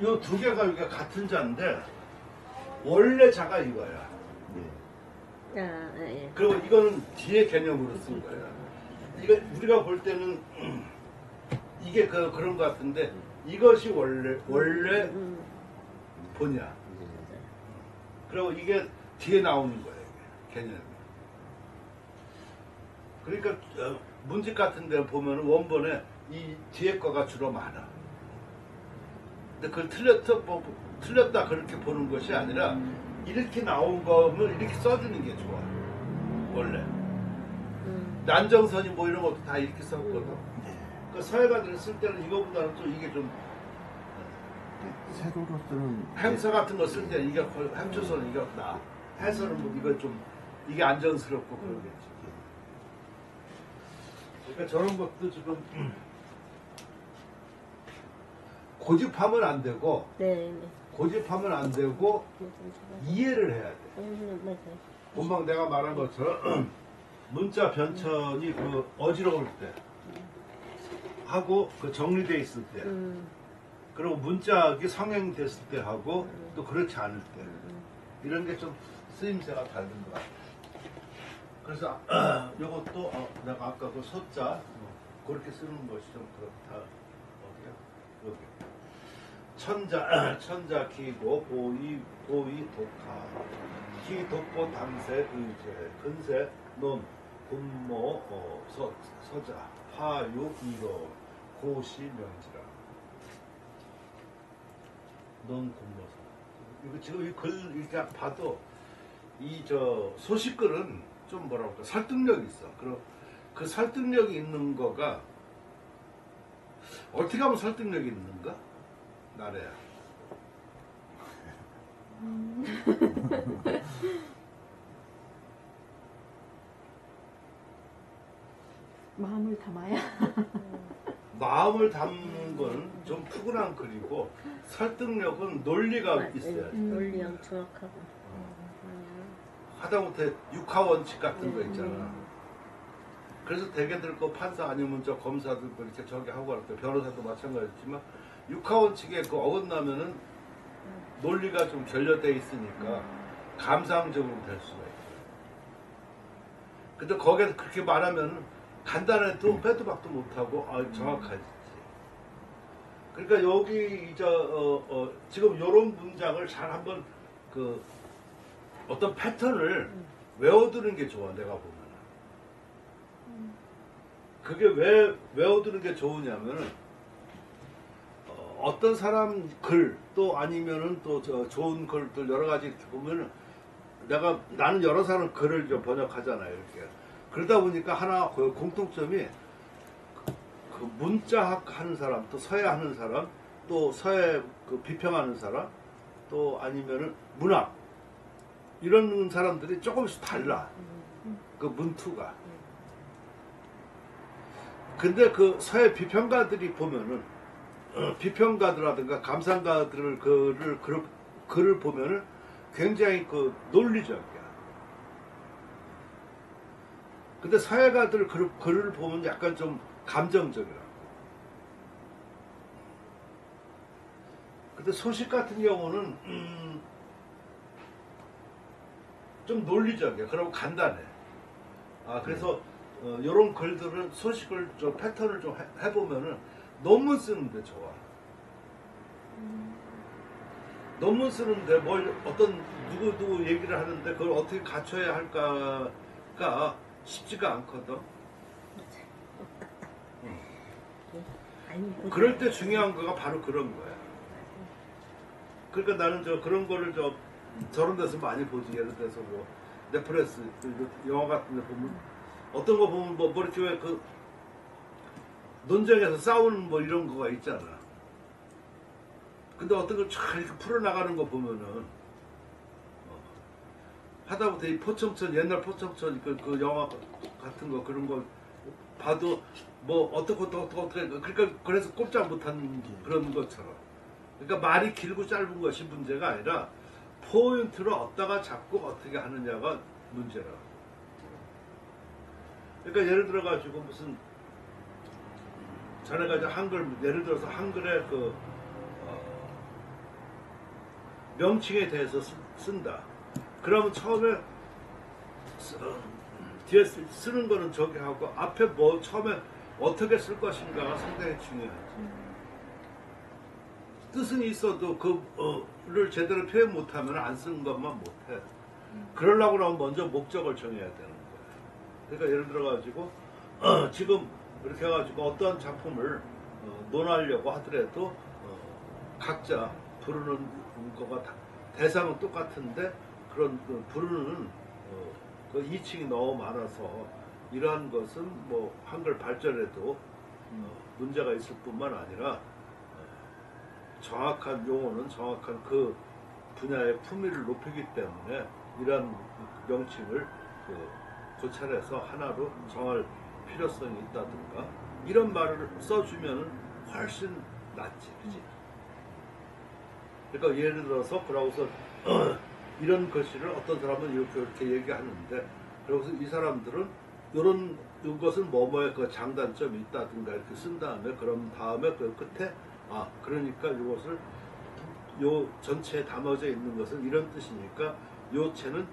요 두 개가 이게 같은 자인데 원래 자가 이거야. 예. 아, 예. 그리고 이거는 뒤에 개념으로 쓴 거야. 이거 우리가 볼 때는 이게 그런 것 같은데 이것이 원래 본이야. 그리고 이게 뒤에 나오는 거야, 이게 개념이. 그러니까 문집 같은 데 보면 원본에 이 뒤에 거가 주로 많아. 근데 그걸 틀렸다 그렇게 보는 것이 아니라 이렇게 나온 거면 이렇게 써주는 게 좋아. 원래. 난정선이 뭐 이런 것도 다 이렇게 썼거든. 그 서예가들이 쓸 때는 이거보다는 또 이게 좀 세로로 쓰는 행서 같은 거 쓸 때는 이게 행초선 이게 나. 해서는 뭐 이거 좀 이게 안정스럽고 그러겠지. 그러니까 저런 것도 지금 고집하면 안 되고 네, 네. 고집하면 안 되고 이해를 해야 돼. 맞아요. 금방 내가 말한 것처럼 문자 변천이 어지러울 때 하고 정리돼 있을 때 그리고 문자학이 성행됐을 때 하고 또 그렇지 않을 때 이런 게 좀 쓰임새가 다른 것 같아. 그래서 이것도 내가 아까 그 소자 그렇게 쓰는 것이 좀 그렇다. 어디야? 여기. 천자 기고 보이 독하 기 독보 당세 의제 근세 논 군모 서자 화유 이로 고시 명지라 논 군모서. 이거 지금 이 글 이렇게 봐도 이 소식글은 좀 뭐라고 할까 설득력이 있어. 그리고 그 설득력이 있는 거가 어떻게 하면 설득력이 있는가? 나래야. 마음을 담아야. 마음을 담는 거는 좀 푸근한 글이고 설득력은 논리가 있어야지. 논리형 정확하고. 하다못해 육하원칙 같은 거 있잖아. 그래서 대개들 그 판사 아니면 검사들 이렇게 저기 하고 할 때 변호사도 마찬가지지만 육하원칙에 어긋나면은 논리가 좀 결여돼 있으니까 감상적으로 될 수가 있어요. 근데 거기에서 그렇게 말하면 간단해도 빼도 박도 못하고 정확하지. 그러니까 여기 지금 이런 문장을 잘 한번 그 어떤 패턴을 외워두는 게 좋아. 내가 보면 그게 왜 외워두는 게 좋으냐면은 어떤 사람 글 또 아니면은 또 좋은 글들 여러 가지 이렇게 보면은 나는 여러 사람 글을 좀 번역하잖아요. 이렇게 그러다 보니까 하나 그 공통점이 그 문자학 하는 사람, 또 서예 하는 사람, 또 서예 그 비평하는 사람, 또 아니면은 문학 이런 사람들이 조금씩 달라. 그 문투가. 근데 그 서예 비평가들이 보면은 비평가들라든가 감상가들을 글을 보면은 굉장히 그 논리적이야. 근데 서예가들 글을 보면 약간 좀 감정적이라고. 근데 소식 같은 경우는 좀 논리적이야. 그리고 간단해. 그래서 이런 글들은 소식을 좀 패턴을 좀 해보면은 논문 쓰는데 좋아. 논문 쓰는데 뭘 어떤 누구 얘기를 하는데 그걸 어떻게 갖춰야 할까가 쉽지가 않거든. 그럴 때 중요한 거가 바로 그런 거야. 그러니까 나는 그런 거를 저런 데서 많이 보지. 예를 들어서 뭐 넷플릭스 영화 같은 데 보면 어떤 거 보면 뭐 이렇게 왜 그 논쟁에서 싸우는 뭐 이런 거가 있잖아. 근데 어떤 걸 쫙 이렇게 풀어나가는 거 보면은 하다못해 이 포청천 옛날 포청천 그 영화 같은 거 그런 거 봐도 뭐 어떻게 그러니까 그래서 꼼짝 못한 그런 것처럼. 그러니까 말이 길고 짧은 것이 문제가 아니라 포인트를 어디다가 잡고 어떻게 하느냐가 문제라. 그러니까 예를 들어 가지고 무슨 자네가 이제 한글 예를 들어서 한글의 그 명칭에 대해서 쓴다. 그러면 처음에 뒤에 쓰는 거는 저기 하고 앞에 뭐 처음에 어떻게 쓸 것인가가 상당히 중요하지. 뜻은 있어도 그를 제대로 표현 못하면 안 쓰는 것만 못해. 그러려고 하면 먼저 목적을 정해야 되는 거야. 그러니까 예를 들어가지고 지금 이렇게 해가지고 어떠한 작품을 논하려고 하더라도 각자 부르는 거가 대상은 똑같은데 그런 부르는 그 이칭이 너무 많아서 이러한 것은 뭐 한글 발전에도 문제가 있을 뿐만 아니라 정확한 용어는 정확한 그 분야의 품위를 높이기 때문에 이러한 명칭을 고찰해서 하나로 정할 필요성이 있다든가 이런 말을 써주면 훨씬 낫지, 그지? 그러니까 예를 들어서 그러고서 이런 글씨를 어떤 사람은 이렇게 얘기하는데 그러고서 이 사람들은 이런 것은 뭐뭐의 그 장단점이 있다든가 이렇게 쓴 다음에 그럼 다음에 그 끝에 그러니까 이것을 요 전체에 담아져 있는 것은 이런 뜻이니까 요 채는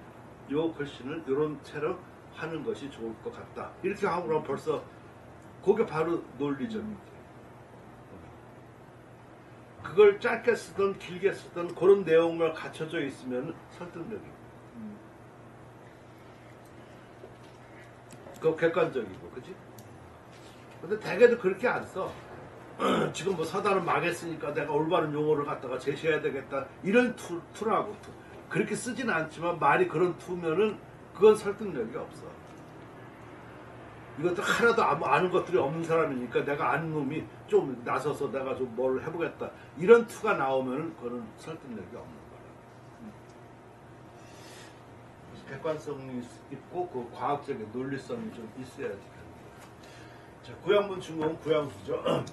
요 글씨는 이런 채로 하는 것이 좋을 것 같다. 이렇게 하고 그러면 벌써 그게 바로 논리적이지. 그걸 짧게 쓰든 길게 쓰든 그런 내용을 갖춰져 있으면 설득력이. 그거 객관적이고, 그지? 근데 대개도 그렇게 안 써. 지금 뭐 서단은 망했으니까 내가 올바른 용어를 갖다가 제시해야 되겠다. 이런 투라고. 그렇게 쓰지는 않지만 말이 그런 투면은 그건 설득력이 없어. 이것도 하나도 아는 것들이 없는 사람이니까 내가 아는 놈이 좀 나서서 내가 좀 뭘 해보겠다. 이런 투가 나오면 그거는 설득력이 없는 거라. 객관성이 있고 그 과학적인 논리성이 좀 있어야지. 자, 구양문 중국은 구양수죠.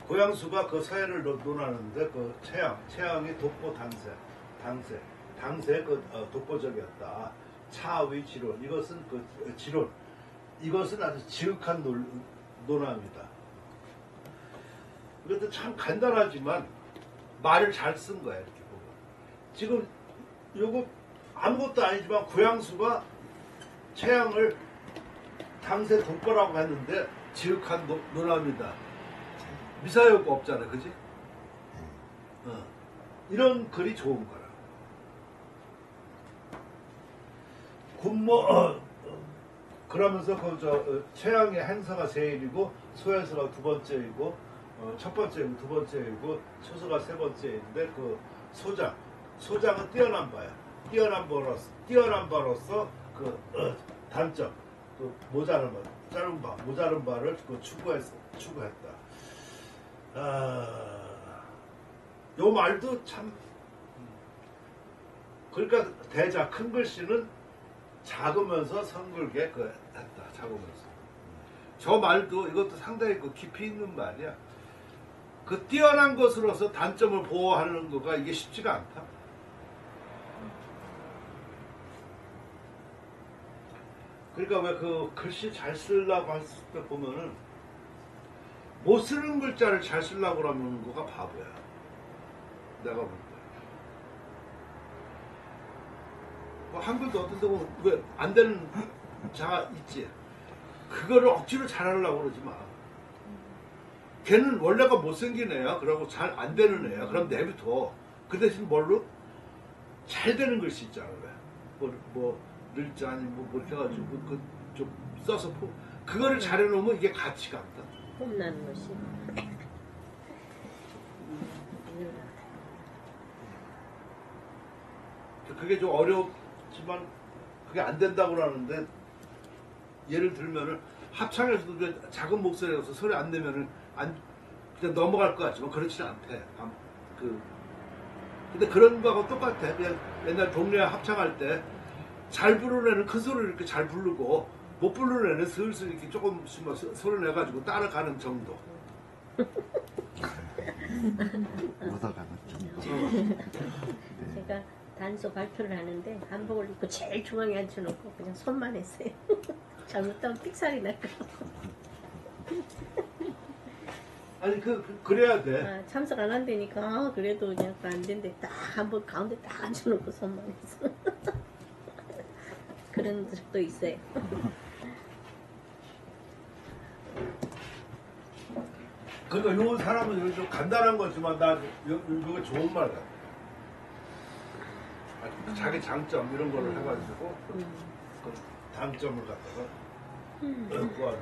구양수가 그 서예를 논하는데 그 채양이 독보 당세 그 독보적이었다. 차의 지론, 이것은 그 지론, 이것은 아주 지극한 논함이다. 이것도 참 간단하지만 말을 잘 쓴 거야. 이렇게 보면 지금 요거 아무것도 아니지만 구양수가 최양을 당세 돋보라고 했는데 지극한 노남이다. 미사여가 없잖아, 그지? 이런 글이 좋은 거라. 군모 그러면서 최양의 행사가 제일이고 소현서가 두 번째이고 첫 번째이고 두 번째이고 초서가 세 번째인데 그 소장은 뛰어난 바야. 뛰어난 바로서 그 단점, 그 모자른 바를 그 추구했다. 요 말도 참. 그러니까 대자 큰 글씨는 작으면서 성글게 했다. 작으면서. 저 말도 이것도 상당히 그 깊이 있는 말이야. 그 뛰어난 것으로서 단점을 보호하는 거가 이게 쉽지가 않다. 그러니까 왜 그 글씨 잘 쓰려고 했을 때 보면은 못 쓰는 글자를 잘 쓰려고 하면 그거가 바보야. 내가 볼 때. 뭐 한글도 어떤 데 보면 왜 안 되는 자가 있지. 그거를 억지로 잘하려고 그러지 마. 걔는 원래가 못생긴 애야. 그러고 잘 안 되는 애야. 그럼 내비둬. 그 대신 뭘로? 잘 되는 글씨 있잖아. 왜? 늘자 아니 뭐 이렇게 해가지고 좀 써서 그거를 잘해놓으면 이게 가치가 없다. 폼나는 것이. 그게 좀 어렵지만 그게 안 된다고 하는데 예를 들면은 합창에서도 작은 목소리라서 소리 안 내면은 그냥 넘어갈 것 같지만 그렇지는 않대. 근데 그런 거하고 똑같아. 그냥 옛날 동네 합창할 때 잘 부르는 애는 큰 소리를 이렇게 잘 부르고 못 부르는 애는 슬슬 이렇게 조금씩 소리 내가지고 따라가는 정도. 묻어가는 정도. 제가 단소 발표를 하는데 한복을 입고 제일 중앙에 앉혀놓고 그냥 손만 했어요. 잘못하면 삑살이 날까. 아니 그래야 돼. 참석 안 한다니까 그래도 그냥 안 된대. 딱 한번 가운데 딱 앉혀놓고 손만 했어. 그런 적도 있어요. 그러니까 요 사람은 좀 간단한 거지만 나 이거 좋은 말 같아. 자기 장점 이런 거를 해가지고 그 단점을 갖다가 구하는.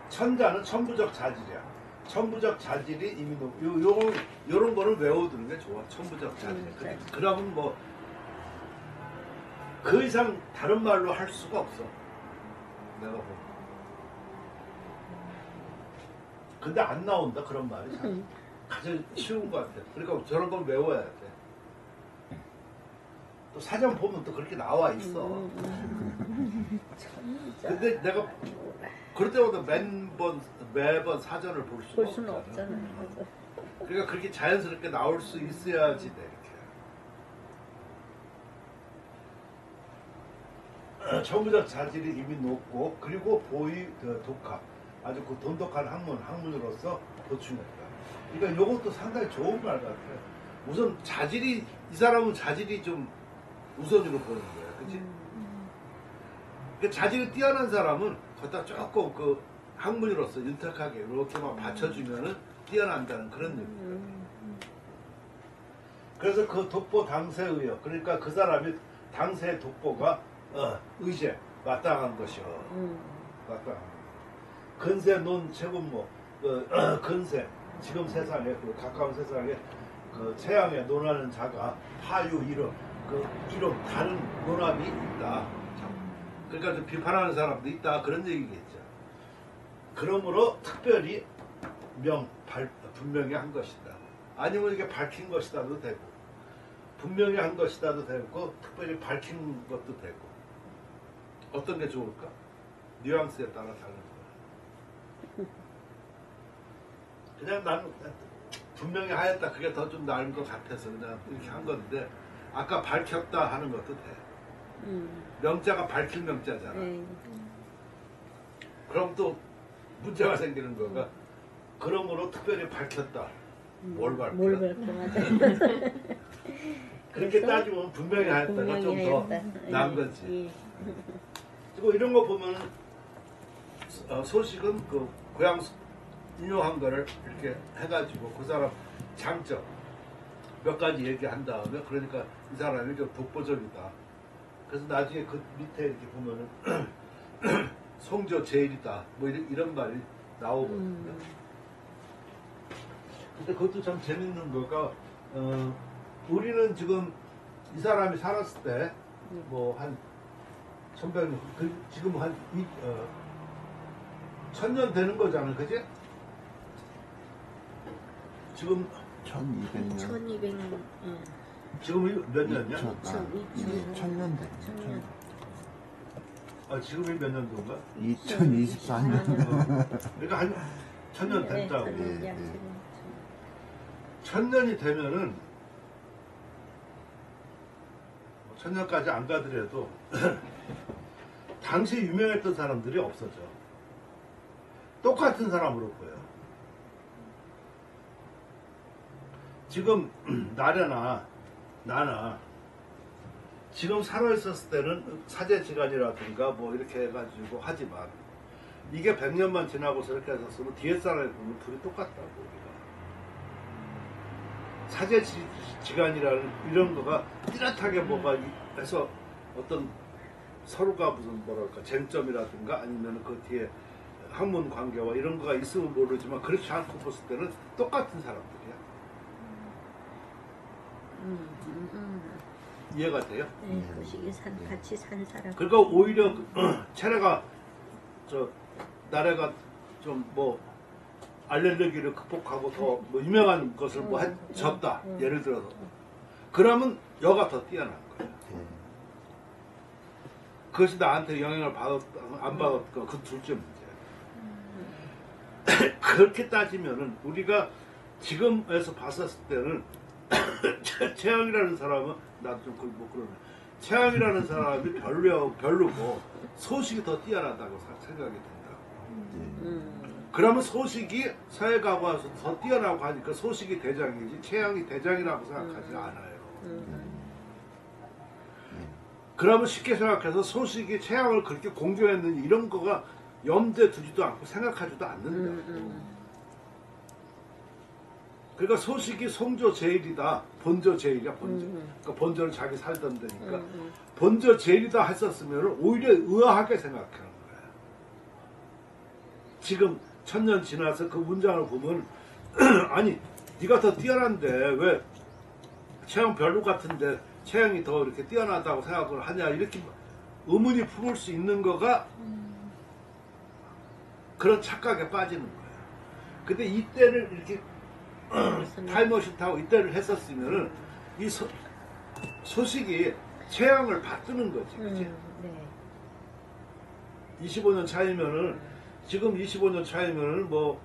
천자는 천부적 자질이야. 천부적 자질이 이미 요런 거는 외워두는 게 좋아. 천부적 자질. 그러면 뭐 그 이상 다른 말로 할 수가 없어. 내가 보면. 근데 안 나온다 그런 말이 사실. 가장 쉬운 것 같아. 그러니까 저런 건 외워야 돼. 또 사전 보면 또 그렇게 나와 있어. 근데 내가 그럴 때마다 매번 사전을 볼 수는 없잖아. 맞아. 그러니까 그렇게 자연스럽게 나올 수 있어야지 돼. 천부적 자질이 이미 높고 그리고 독학 아주 그 돈독한 학문으로서 보충했다. 그러니까 이것도 상당히 좋은 말 같아. 우선 이 사람은 자질이 좀 우선으로 보는 거야, 그렇지? 그러니까 자질이 뛰어난 사람은 거기다 조금 그 학문으로서 윤택하게 이렇게만 받쳐주면은 뛰어난다는 그런 의미입니다. 그래서 그 독보 당세의역, 그러니까 그 사람이 당세의 독보가 의제 마땅한 것이요. 마땅한 근세 논 최군모 근세 지금 세상에 그 가까운 세상에 그 최양에 논하는 자가 하유 이름 이름 다른 논함이 있다. 그러니까 좀 비판하는 사람도 있다 그런 얘기겠죠. 그러므로 특별히 분명히 한 것이다. 아니면 이게 밝힌 것이다도 되고 분명히 한 것이다도 되고 특별히 밝힌 것도 되고. 어떤 게 좋을까? 뉘앙스에 따라 다른 거야. 그냥 나는 분명히 하였다. 그게 더 좀 나은 것 같아서 그냥 이렇게 한 건데 아까 밝혔다 하는 것도 돼. 명자가 밝힐 명자잖아. 그럼 또 문제가 생기는 거가 그러므로 특별히 밝혔다. 뭘 밝혀? 뭘 밝혀, 맞아. 그렇게 그래서 따지면 분명히 하였다가 분명히 좀 더 하였다. 나은 예, 거지. 예. 그리고 이런 거 보면 소식은 그 고향 인용한 거를 이렇게 해가지고 그 사람 장점 몇 가지 얘기한 다음에 그러니까 이 사람이 좀 독보적이다. 그래서 나중에 그 밑에 이렇게 보면은 송조 제일이다. 뭐 이런 말이 나오거든요. 근데 그것도 참 재밌는 거가 우리는 지금 이 사람이 살았을 때 뭐 한 1100년 지금 한 1000년 되는 거잖아요, 그지? 지금 1200년 1200년. 지금이 몇 년이야? 2000년 돼. 1000년. 지금이 몇 년도인가? 2024년. 그러니까 한 1000년 됐다고. 예, 예. 1000년이 되면은 1000년까지 안 가더라도 당시 유명했던 사람들이 없어져. 똑같은 사람으로 보여. 지금 나나 지금 살아있었을 때는 사제지간이라든가 뭐 이렇게 해가지고 하지만 이게 100년만 지나고서 이렇게 해서 뒤에 사람이 보면 둘이 똑같다고 우리가. 사제지간이라는 이런 거가 뚜렷하게 뭐가 해서 어떤 서로가 무슨 뭐랄까 쟁점이라든가 아니면 그 뒤에 학문 관계와 이런 거가 있으면 모르지만 그렇지 않고 봤을 때는 똑같은 사람들이야. 이해가 돼요? 네, 그 시기 같이 산 사람. 그러니까 오히려 체내가 나래가 좀 뭐 알레르기를 극복하고 더 뭐 유명한 것을 뭐 졌다 예를 들어서 그러면 여가 더 뛰어난 거야. 그것이 나한테 영향을 받았다 안 받았다 그 둘째 문제. 그렇게 따지면은 우리가 지금에서 봤었을 때는 최양이라는 사람은 나도 좀 뭐 그러네. 최양이라는 사람이 별로고 소식이 더 뛰어나다고 생각이 된다. 그러면 소식이 서해가고 와서 더 뛰어나고 하니까 소식이 대장이지 최양이 대장이라고 생각하지 않아요. 그러면 쉽게 생각해서 소식이 최양을 그렇게 공격했는지 이런 거가 염두에 두지도 않고 생각하지도 않는다. 그러니까 소식이 송조 제일이다. 본조 제일이야, 본조. 그러니까 본조는 자기 살던 데니까. 본조 제일이다 했었으면 오히려 의아하게 생각하는 거야. 지금 1000년 지나서 그 문장을 보면 아니 네가 더 뛰어난데 왜 최양 별로 같은데 최양이 더 이렇게 뛰어나다고 생각을 하냐 이렇게 의문이 품을 수 있는 거가 그런 착각에 빠지는 거야. 근데 이때를 이렇게 타임머신 타고 이때를 했었으면은 이 소식이 최양을 받드는 거지, 그치? 네. 25년 차이면은 지금 25년 차이면은 뭐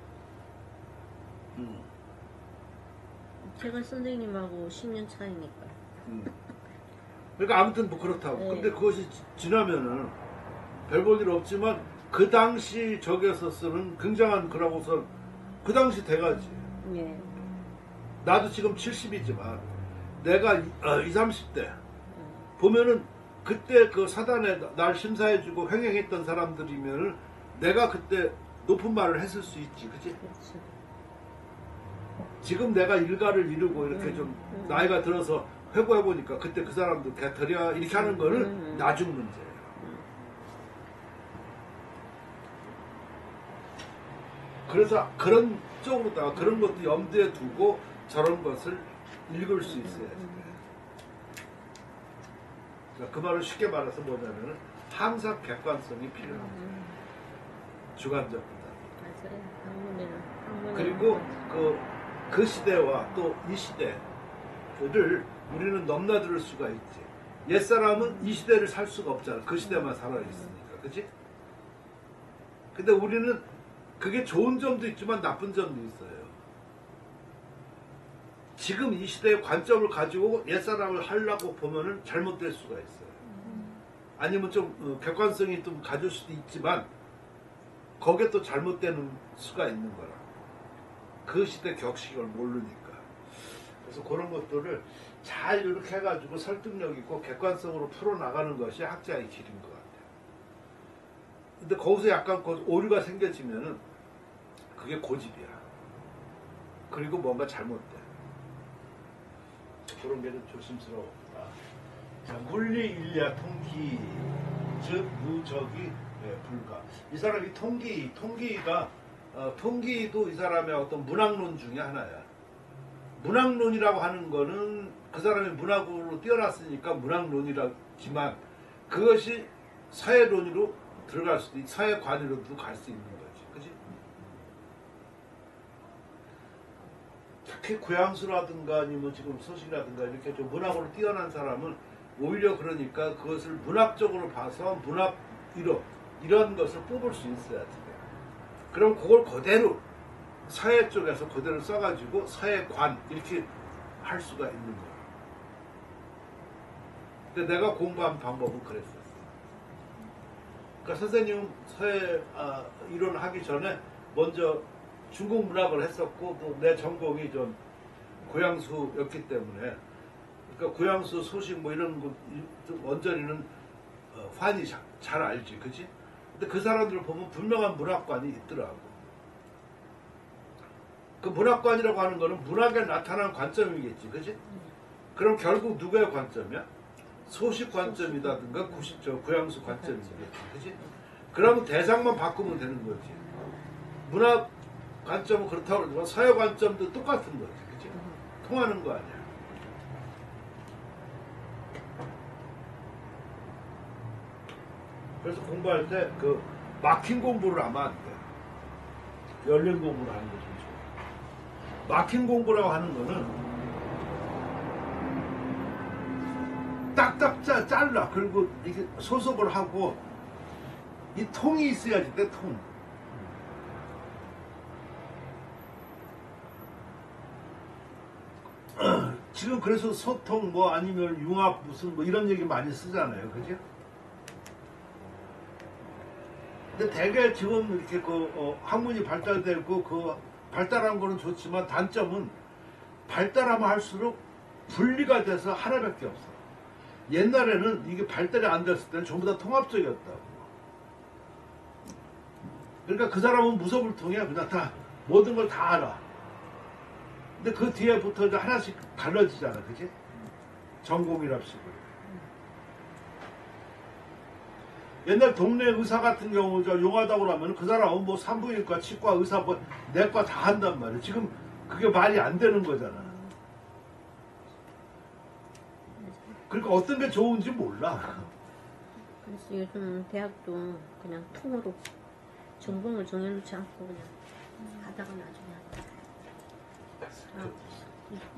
제가 선생님하고 10년 차이니까. 그러니까 아무튼 뭐 그렇다고. 네. 근데 그것이 지나면은 별 볼 일 없지만 그 당시 저기에서는 굉장한 거라고서 그 당시 돼가지. 예. 나도 지금 70이지만 내가 20, 30대 보면은 그때 그 사단에 날 심사해주고 횡행했던 사람들이면은 내가 그때 높은 말을 했을 수 있지, 그치? 그렇죠. 지금 내가 일가를 이루고 이렇게 좀 나이가 들어서 회고해보니까 그때 그 사람도 개털이야 이렇게 하는 거는 나중 문제예요. 그래서 그런 쪽으로다가 그런 것도 염두에 두고 저런 것을 읽을 수 있어야지. 그러니까 그 말을 쉽게 말해서 뭐냐면은 항상 객관성이 필요합니다. 주관적보다. 맞아요. 학문에는 그리고 그 시대와 또 이 시대를 우리는 넘나들 수가 있지. 옛사람은 이 시대를 살 수가 없잖아. 그 시대만 살아있으니까. 그치? 근데 우리는 그게 좋은 점도 있지만 나쁜 점도 있어요. 지금 이 시대의 관점을 가지고 옛사람을 하려고 보면은 잘못될 수가 있어요. 아니면 좀 객관성이 좀 가질 수도 있지만 거기에 또 잘못되는 수가 있는 거라. 그 시대 격식을 모르니까. 그래서 그런 것들을 잘 이렇게 해가지고 설득력 있고 객관성으로 풀어나가는 것이 학자의 길인 것 같아요. 근데 거기서 약간 오류가 생겨지면은 그게 고집이야. 그리고 뭔가 잘못돼. 그런 게 좀 조심스러웠다. 자, 물리, 일리아, 통기, 즉 무적이 불가. 이 사람이 통기가 통기도 이 사람의 어떤 문학론 중에 하나야. 문학론이라고 하는 거는 그 사람이 문학으로 뛰어났으니까 문학론이라지만 그것이 사회론으로 들어갈 수도 있고 사회관으로도 갈 수 있는 거지. 그지? 특히 고양수라든가 아니면 지금 소식이라든가 이렇게 좀 문학으로 뛰어난 사람은 오히려 그러니까 그것을 문학적으로 봐서 문학 이런 것을 뽑을 수 있어야 돼. 그럼 그걸 그대로 사회 쪽에서 그대로 써가지고 사회관 이렇게 할 수가 있는 거야. 근데 내가 공부한 방법은 그랬었어. 그러니까 선생님 사회 이론 하기 전에 먼저 중국 문학을 했었고 또 내 전공이 좀 고양수였기 때문에 그러니까 고양수 소식 뭐 이런 거 원전이는 환이 잘 알지, 그지? 근데 그 사람들을 보면 분명한 문학관이 있더라고. 그 문학관이라고 하는 거는 문학에 나타나는 관점이겠지, 그지? 그럼 결국 누구의 관점이야? 소식 관점이라든가 고양수 관점이겠지, 그지? 그러면 대상만 바꾸면 되는 거지. 문학 관점은 그렇다고 그러지만 사회 관점도 똑같은 거지, 그지? 통하는 거 아니야. 그래서 공부할 때 그 막힌 공부를 하면 안 돼. 열린 공부를 하는 게 좀 좋아. 막힌 공부라고 하는 거는 딱딱 잘라. 그리고 이렇게 소속을 하고 이 통이 있어야지 내 통. 지금 그래서 소통 뭐 아니면 융합 무슨 뭐 이런 얘기 많이 쓰잖아요, 그지? 근데 대개 지금 이렇게 학문이 발달되고 그 발달한 거는 좋지만 단점은 발달하면 할수록 분리가 돼서 하나밖에 없어. 옛날에는 이게 발달이 안 됐을 때는 전부 다 통합적이었다고. 그러니까 그 사람은 무소불통이야. 그냥 다 모든 걸 다 알아. 근데 그 뒤에부터 이제 하나씩 갈라지잖아, 그지? 전공이랍시고. 옛날 동네 의사 같은 경우 저 용하다고 하면 그 사람은 뭐 산부인과, 치과, 의사, 뭐 내과 다 한단 말이야. 지금 그게 말이 안 되는 거잖아. 그러니까 어떤 게 좋은지 몰라. 그래서 요즘 대학도 그냥 통으로 전공을 정해놓지 않고 그냥 하다가 나중에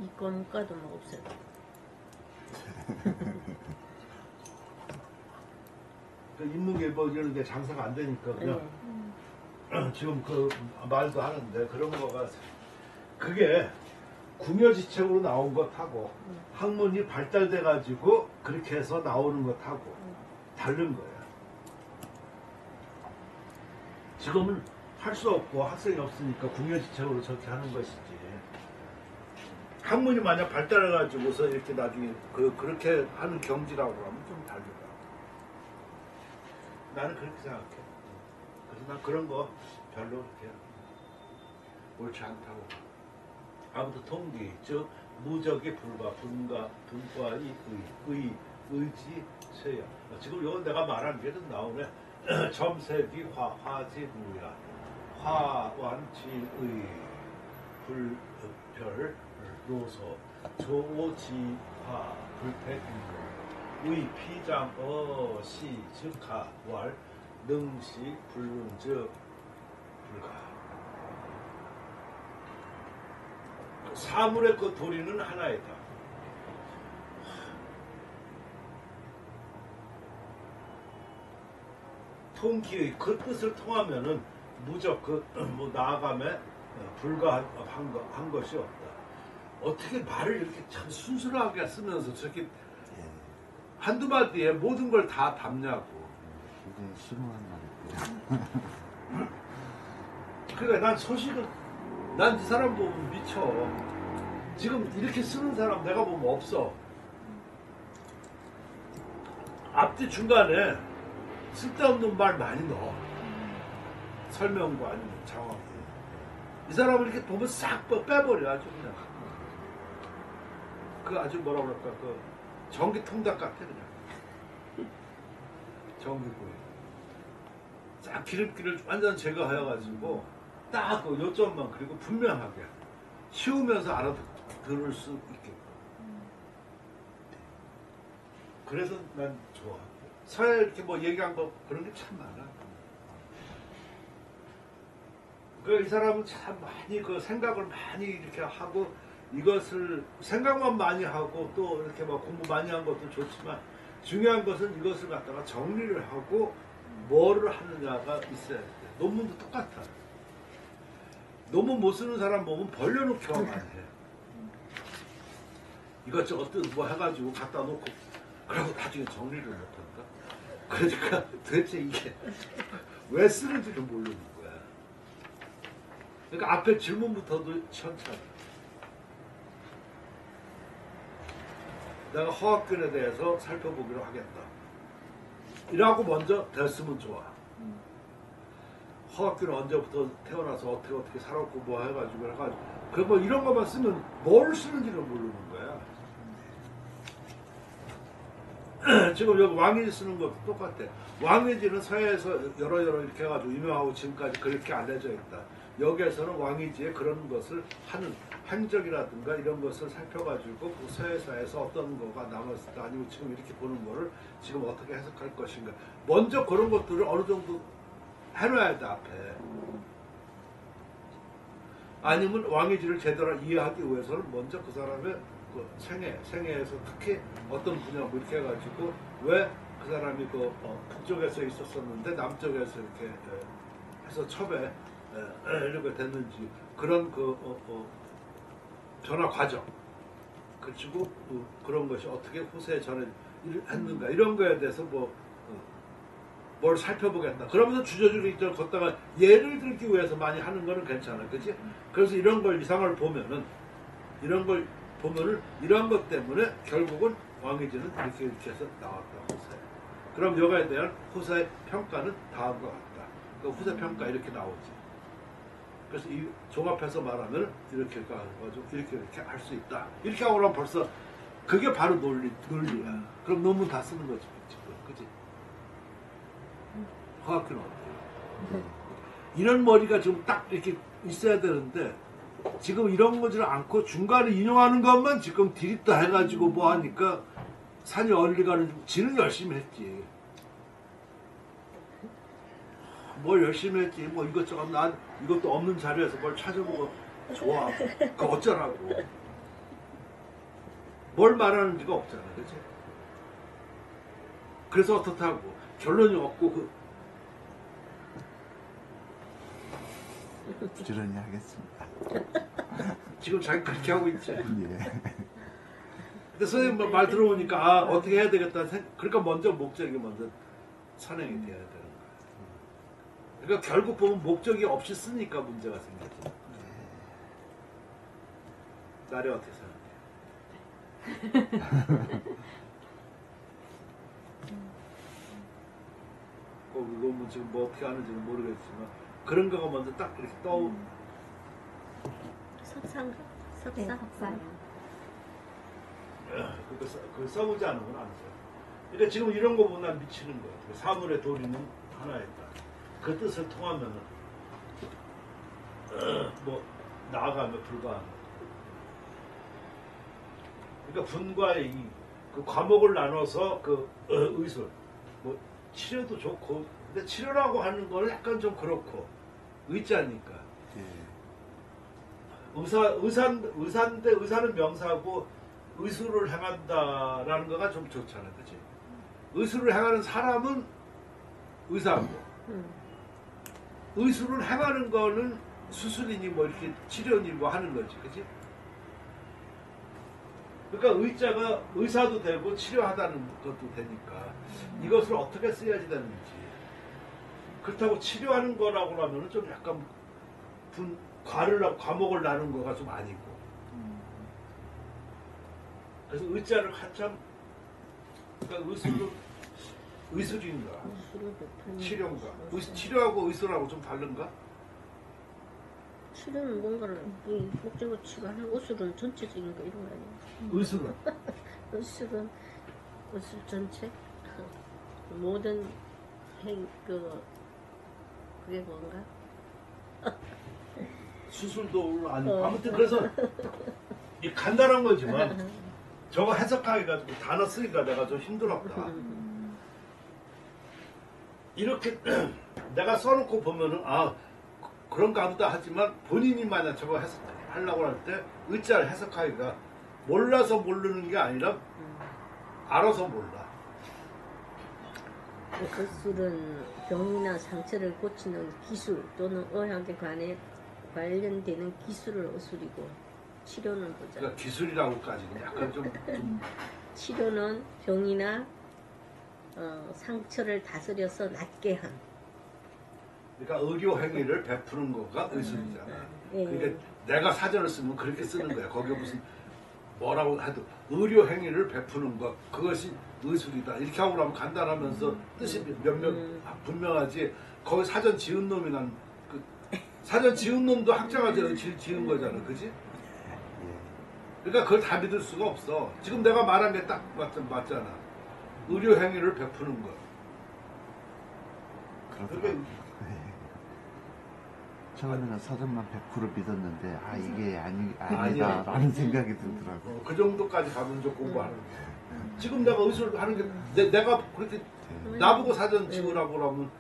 이과 문과도 막 없어요. 인문계뭐 이런 게 장사가 안 되니까 그냥 지금 그 말도 하는데 그런 거가 그게 궁여지책으로 나온 것하고 학문이 발달돼 가지고 그렇게 해서 나오는 것하고 다른 거야. 지금은 할 수 없고 학생이 없으니까 궁여지책으로 저렇게 하는 것이지. 학문이 만약 발달해 가지고서 이렇게 나중에 그렇게 하는 경지라고 하면 좀 다르다. 나는 그렇게 생각해. 그래서 난 그런 거 별로 그렇게 옳지 않다고. 아무튼 통기, 즉 무적이 불가, 분과의 의지, 세야. 지금 이건 내가 말한 게 좀 나오네. 점색이 화지무야, 화완지의 불별 노소, 조지화 불패인무. 의 피장 어시 즉가 왈 능시 불문즉 불가. 사물의 그 도리는 하나이다. 통기의 그 뜻을 통하면은 무적 뭐 나아감에 불가한 것이 없다. 어떻게 말을 이렇게 참 순수하게 쓰면서 저렇게 한두 마디에 모든 걸 다 담냐고. 굉장히 심오한 말이고요. 그러니까 난 소식을 난 이 사람 보면 미쳐. 지금 이렇게 쓰는 사람 내가 보면 없어. 앞뒤 중간에 쓸데없는 말 많이 넣어. 설명도 아니면 장황. 이 사람을 이렇게 보면 싹 빼버려 아주 그냥. 그 아주 뭐라 그럴까 그 전기 통닭 같아 그냥. 전기구이. 싹 기름기를 완전 제거해가지고 딱 그 요점만 그리고 분명하게 쉬우면서 알아들을 수 있게. 그래서 난 좋아. 서해 이렇게 뭐 얘기한 거 그런 게 참 많아. 그 이 사람은 참 많이 그 생각을 많이 이렇게 하고 이것을 생각만 많이 하고 또 이렇게 막 공부 많이 한 것도 좋지만 중요한 것은 이것을 갖다가 정리를 하고 뭐를 하느냐가 있어야 돼. 논문도 똑같아. 논문 못 쓰는 사람 보면 벌려놓기만 해. 이것저것 뭐 해가지고 갖다 놓고 그러고 나중에 정리를 못한다. 그러니까 도대체 이게 왜 쓰는지를 모르는 거야. 그러니까 앞에 질문부터도 시원찮아. 내가 허학균에 대해서 살펴보기로 하겠다. 이라고 먼저 됐으면 좋아. 허학균은 언제부터 태어나서 어떻게 살았고 뭐 해가지고 그 뭐 이런 것만 쓰면 뭘 쓰는지를 모르는 거야. 지금 여기 왕이지 쓰는 것도 똑같아. 왕이지는 서해에서 여러 이렇게 해가지고 유명하고 지금까지 그렇게 알려져 있다. 여기에서는 왕이지의 그런 것을 하는 행적이라든가 이런 것을 살펴가지고 그 서해사에서 어떤 거가 남았을까 아니면 지금 이렇게 보는 거를 지금 어떻게 해석할 것인가. 먼저 그런 것들을 어느 정도 해놔야 돼 앞에. 아니면 왕이지를 제대로 이해하기 위해서는 먼저 그 사람의 그 생애에서 특히 어떤 분야 뭐 이렇게 해가지고 왜 그 사람이 그 북쪽에서 있었었는데 남쪽에서 이렇게 해서 첩에 이렇게 됐는지 그런 그 변화 과정 그리고 그런 것이 어떻게 후세에 전해했는가 이런 거에 대해서 뭘 살펴보겠다. 그러면서 주저주저 걷다가 예를 들기 위해서 많이 하는 거는 괜찮아, 그렇지? 그래서 이런 걸 이상을 보면은 이런 것 때문에 결국은 왕이지는 이렇게 해서 나왔다 후세. 그럼 여기에 대한 후세의 평가는 다음과 같다. 그 후세 평가 이렇게 나오지. 그래서 이 종합해서 말하면 이렇게 가지고 이렇게 할 수 있다. 이렇게 하고 나면 벌써 그게 바로 논리야. 그럼 논문 다 쓰는 거지, 그렇지? 허학균은 어때요? 이런 머리가 좀 딱 이렇게 있어야 되는데 지금 이런 거지를 않고 중간에 인용하는 것만 지금 디립다 해가지고 뭐 하니까 산이 얼리가는 지는 열심히 했지. 뭘 열심히 했지. 뭐 이것저것 난 이것도 없는 자료에서 뭘 찾아보고 좋아. 그 어쩌라고. 뭘 말하는지가 없잖아, 그렇지? 그래서 어떻다고 결론이 없고 부지런히 하겠습니다. 지금 자기 그렇게 하고 있지. 예. 근데 선생님 말 들어보니까 어떻게 해야 되겠다. 그러니까 먼저 목적이 먼저 선행이 돼야 되는 거야. 그러니까 결국 보면 목적이 없이 쓰니까 문제가 생기지. 나를 어떻게 생각해? 이거 지금 뭐 어떻게 하는지는 모르겠지만 그런 거가 먼저 딱 이렇게 석상. 그거 써보지 않으면 안 돼. 그러니까 지금 이런 거 보면 난 미치는 거야. 사물의 도리는 하나였다. 그 뜻을 통하면은 뭐 나아가며 불가하며. 그러니까 분과 그 과목을 나눠서 그 의술, 뭐 치료도 좋고, 근데 치료라고 하는 건 약간 좀 그렇고 의자니까. 의사인데 의사는 명사고 의술을 행한다라는 거가 좀 좋잖아, 그렇지? 의술을 행하는 사람은 의사고, 의술을 행하는 거는 수술이니 뭐 이렇게 치료니 뭐 하는 거지, 그렇지? 그러니까 의자가 의사도 되고 치료하다는 것도 되니까 이것을 어떻게 써야지 되는지. 그렇다고 치료하는 거라고 하면은 좀 약간 과목을 나눈 거가 좀 아니고. 그래서 의자를 한참 그러니까 의술인가 술을 베푸는 치료인가 것이 치료하고 의술하고 좀 다른가? 치료는 뭔가를 이 목적을 치료하는 의술은 전체적인 거 이런 거 아니야? 의술은 의술은 의술 전체 모든 그게 뭔가? 수술도 아니고 아무튼 그래서 이 간단한 거지만 저거 해석하기가 좀 단어 쓰기가 내가 좀 힘들었다. 이렇게 내가 써놓고 보면은 그런가 보다 하지만 본인이 만약 저거 해석하려고 할 때 의자를 해석하기가 몰라서 모르는 게 아니라 알아서 몰라. 의술은 병이나 상처를 고치는 기술 또는 의학에 관련되는 기술을 의술이고 치료는 보자. 그러니까 기술이라고까지는 약간 좀 치료는 병이나 상처를 다스려서 낫게 함. 그러니까 의료 행위를 베푸는 거가 의술이잖아. 예. 그러니까 내가 사전을 쓰면 그렇게 쓰는 거야. 거기에 무슨 뭐라고 해도 의료 행위를 베푸는 것 그것이 의술이다. 이렇게 하고 나면 간단하면서 뜻이 분명하지. 거기 사전 지은 놈이 그 사전 지은 놈도 학자가 지은 거잖아, 그지? 그러니까 그걸 다 믿을 수가 없어. 지금 내가 말한 게 딱 맞잖아. 의료 행위를 베푸는 것. 그러니까 처음에는 사전만 100% 믿었는데 이게 아니다라는 생각이 들더라고. 그 정도까지 가면 좀 공부하는 거야. 지금 내가 의술을 하는 게 내가 그렇게 나보고 사전 지으라고 그러면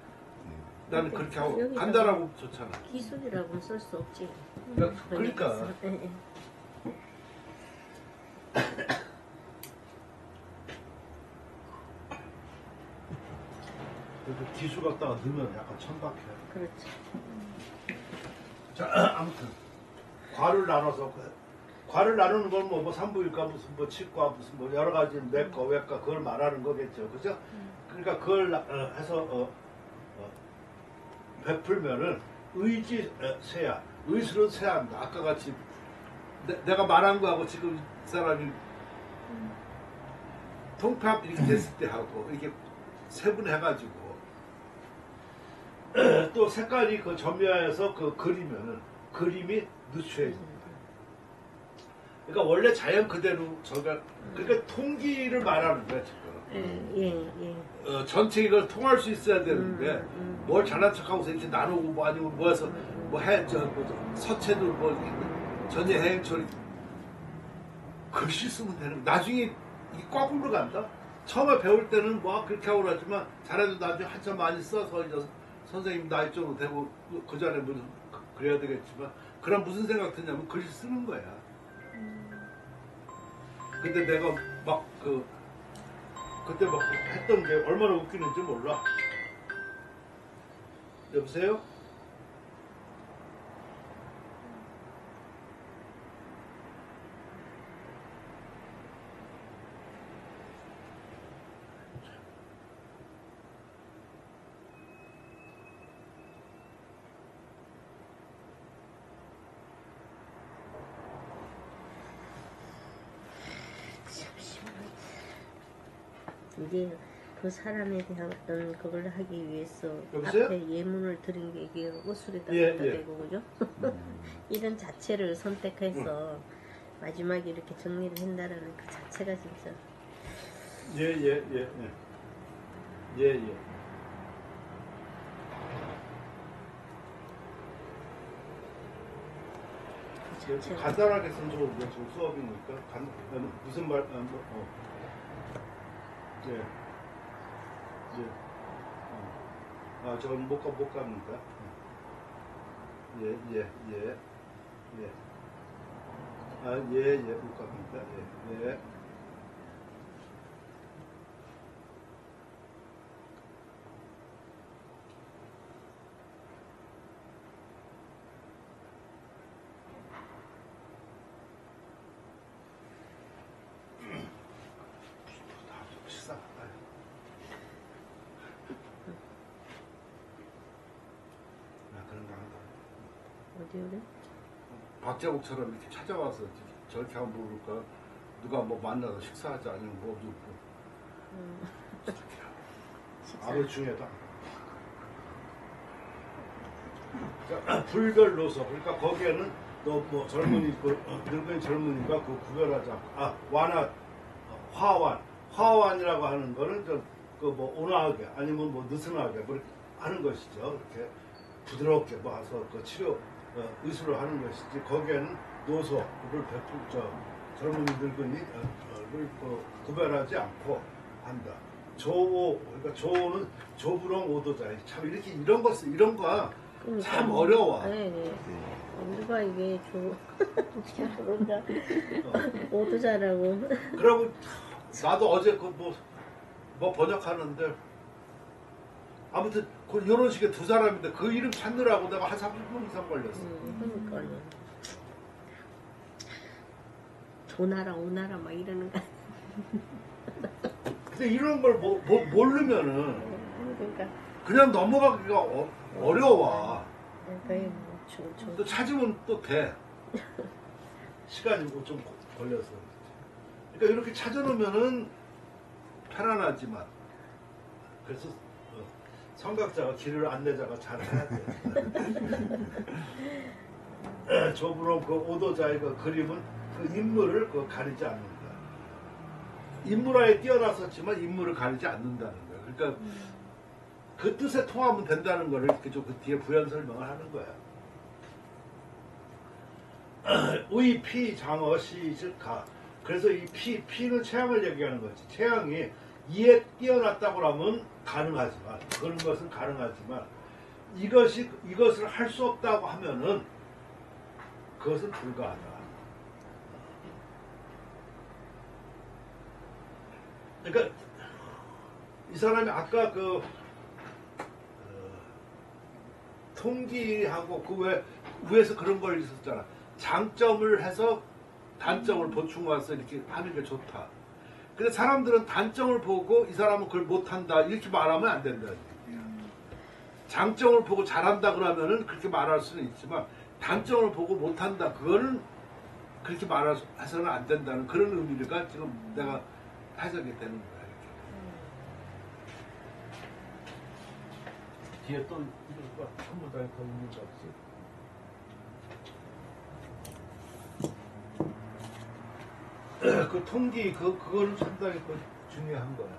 나는 그렇게 하고 간단하고 좋잖아. 기술이라고는 쓸 수 없지. 그러니까. 예. 그래서 기술 갖다가 넣으면 약간 천박해. 그렇지. 자, 아무튼 과를 나눠서 과를 나누는 건 뭐 산부인과 무슨 뭐 치과 무슨 뭐 여러 가지 내과 외과 그걸 말하는 거겠죠, 그죠? 그러니까 그걸 해서 베풀면은 의지 세야 의술은 세한다. 아까 같이 내가 말한 거하고 지금 이 사람이 통합 이렇게 됐을 때 하고 이렇게 세분해가지고 또 색깔이 그 점야해서 그 그리면은 그림이 누추해집니다. 그러니까 원래 자연 그대로 저가 그러니까 통기를 말하는 거야 지금. 예. 전체 이걸 통할 수 있어야 되는데 뭘 잘난 척하고서 이렇게 나누고 뭐 아니면 뭐해서 뭐 서체도 뭐 이렇게 전혀 해행처리 글씨 쓰면 되는 거. 나중에 이게 거꾸로 간다. 처음에 배울 때는 뭐 그렇게 하고 그러지만 잘해도 나중에 한참 많이 써서 이제 선생님 나이 정도 되고 그 전에 무슨 그래야 되겠지만 그럼 무슨 생각 드냐면 글씨 쓰는 거야. 근데 내가 막 그때 막 했던 게 얼마나 웃기는지 몰라. 여보세요? 이게 그 사람에 대한 어떤 그걸 하기 위해서 여보세요? 앞에 예문을 드린 게 이게 의술에다 예, 갖다 예. 대고 그죠? 이런 자체를 선택해서 마지막에 이렇게 정리를 한다라는 그 자체가 진짜 예. 그 자체가 간단하게 쓴 좋은데 지금 수업이니까 무슨 말 저건 못 갑니다. 못 갑니다. 예. 식사. 그런 거 한다. 어디 그래? 박재국처럼 이렇게 찾아와서 저렇게 하면 모를까? 누가 뭐 만나서 식사하자 아니면 뭐 뭐. 식사. 아버지 중에도 그러니까 불별 노소. 그러니까 거기에는 너 뭐 젊은이 늙은 젊은이가 그 구별하지 않고 화완이라고 하는 거는 그 뭐 온화하게 아니면 뭐 느슨하게 뭐 이렇게 하는 것이죠. 이렇게 부드럽게 봐서 그 치료 의술을 하는 것이지 거기에는 노소를 젊은이 늙은이를 구별하지 않고 한다. 조오 그러니까 조오는 조부렁 오도자 참 이렇게 이런 거 참 어려워. 네, 네. 누가 이게 잘 모른다. 오도자라고. 그러고 나도 어제 그 뭐 번역하는데 아무튼 이런 식의 두 사람인데 그 이름 찾느라고 내가 한 30분 이상 걸렸어. 그러니까요. 조나라 오나라 막 이러는 거. 근데 이런 걸 모르면은 그러니까 그냥 넘어가기가 어려워. 거의 뭐 또 찾으면 또 돼. 시간이 좀 걸려서. 그러니까 이렇게 찾아놓으면은 편안하지만 그래서 성각자가 길을 안내자가 잘해야 돼. 조부렁 그 오도자의 그 그림은 그 인물을 가리지 않는다. 인물화에 뛰어났었지만 인물을 가리지 않는다는 거야. 그러니까 그 뜻에 통하면 된다는 거를 이렇게 좀 그 뒤에 부연 설명을 하는 거야. 의, 피, 장어, 시, 즉, 가. 그래서 이 피는 체향을 얘기하는 거지. 체향이 이에 뛰어났다고 하면 가능하지만, 그런 것은 가능하지만, 이것을 할 수 없다고 하면은, 그것은 불가하다. 그러니까, 이 사람이 아까 통기하고 그 위에서 그런 걸 있었잖아. 장점을 해서 단점을 보충해서 이렇게 하는 게 좋다. 근데 사람들은 단점을 보고 이 사람은 그걸 못한다 이렇게 말하면 안 된다는 얘기야. 장점을 보고 잘한다 그러면은 그렇게 말할 수는 있지만 단점을 보고 못한다 그거는 그렇게 말해서는 안 된다는 그런 의미가 지금 내가 해석이 되는 거야. 이렇게. 뒤에 또 이거 한번 더 있는 거 없지? 그 통기 그거는 상당히 중요한 거야.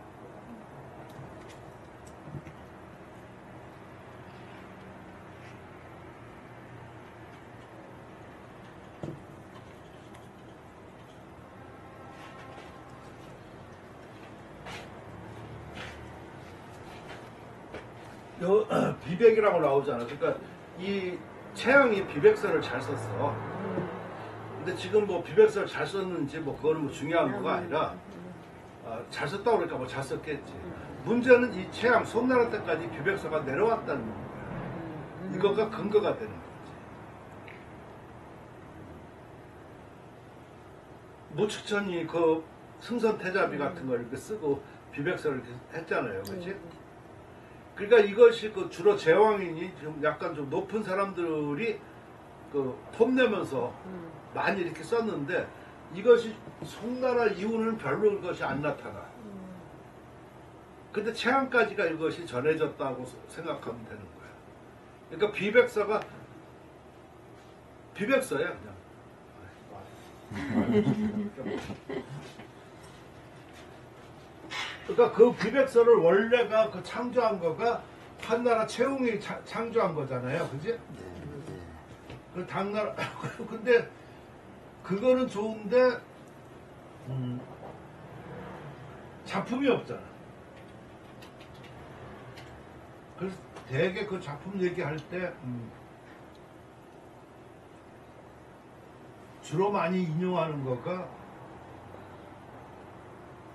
비백이라고 나오잖아. 그러니까 이 채영이 비백서를 잘 썼어. 근데 지금 뭐 비백서를 잘 썼는지 뭐 그거는 뭐 중요한 거가 아니라 잘 썼다고 그러니까 뭐 잘 썼겠지. 문제는 이 채양 송나라 때까지 비백서가 내려왔다는 거야. 이거가 근거가 되는 거지. 무측천이 그 승선태자비 같은 걸 이렇게 쓰고 비백서를 이렇게 했잖아요. 그렇지? 그러니까 이것이 주로 제왕인이 좀 약간 좀 높은 사람들이 폼내면서 많이 이렇게 썼는데 이것이 송나라 이후는 별로 그것이 안 나타나. 근데 채양까지가 이것이 전해졌다고 생각하면 되는 거야. 그러니까 비백서야 그냥. 그러니까 그 비백서를 원래가 창조한 거가 한나라 채웅이 창조한 거잖아요, 그지? 그 당나라 근데 그거는 좋은데 작품이 없잖아. 그래서 되게 그 작품 얘기할 때 주로 많이 인용하는 거가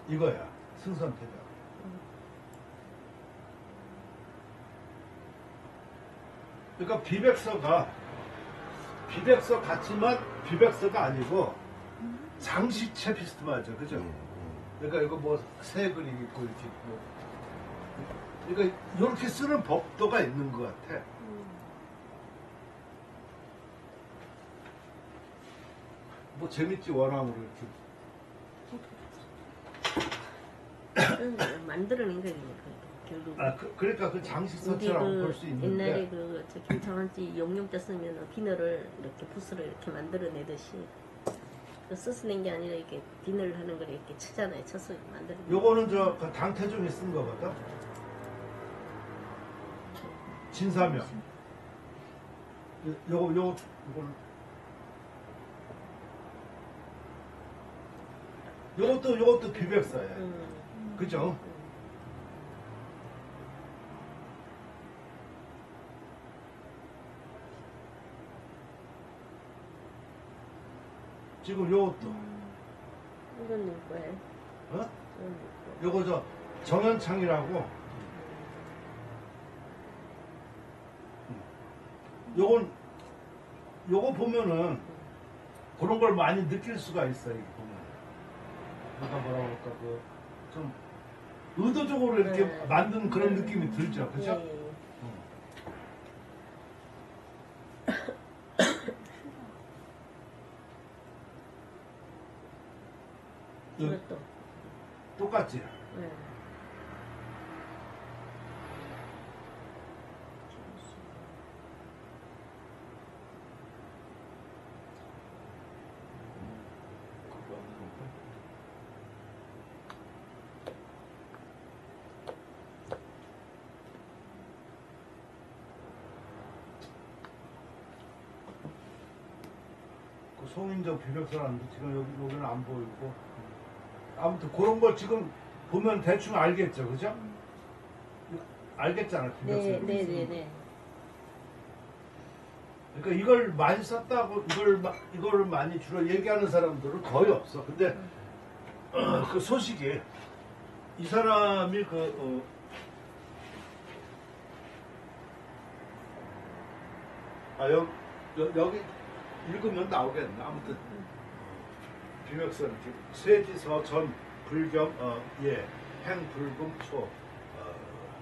이거야. 승선태자. 그러니까 비백서 같지만 비백서가 아니고 장시체 비스듬하죠, 그죠? 그러니까 이거 뭐 새 그림 있고 이렇게 있고, 그러니까 이렇게 쓰는 법도가 있는 것 같아. 뭐 재밌지 워낙으로 이렇게. 만들어낸 거니까 결국. 아, 그러니까 그 우리 장식서처럼 볼 수 있는데 옛날에 저 김창완씨 용용자 쓰면 비늘을 이렇게 붓으로 이렇게 만들어내듯이 그 쓰스낸 게 아니라 이렇게 비늘 하는 걸 이렇게 치잖아요. 쳐서 만들어. 요거는 그 당태종이 쓴 거거든. 진사명. 요거는 요것도 비백서예요. 그죠? 지금 요것도 이건 누구 거예요? 어? 이건 누구 거예요? 요거 저 정현창이라고 요거 보면은 그런 걸 많이 느낄 수가 있어요. 이거 보면 내가 뭐라 그럴까 좀 의도적으로 이렇게 네. 만든 그런 느낌이 들죠, 그죠? 예, 예. 이것도. 똑같지? 네. 그 송인정 비백서라는데 지금 여기는 안 보이고 아무튼 그런 걸 지금 보면 대충 알겠죠, 그죠? 알겠잖아, 비백서. 네, 네, 네, 네. 그러니까 이걸 많이 썼다고 이걸 많이 주로 얘기하는 사람들은 거의 없어. 근데 그 소식이 이 사람이 여기 읽으면 나오겠네. 아무튼 비맥선 세지서 전 불경 행불금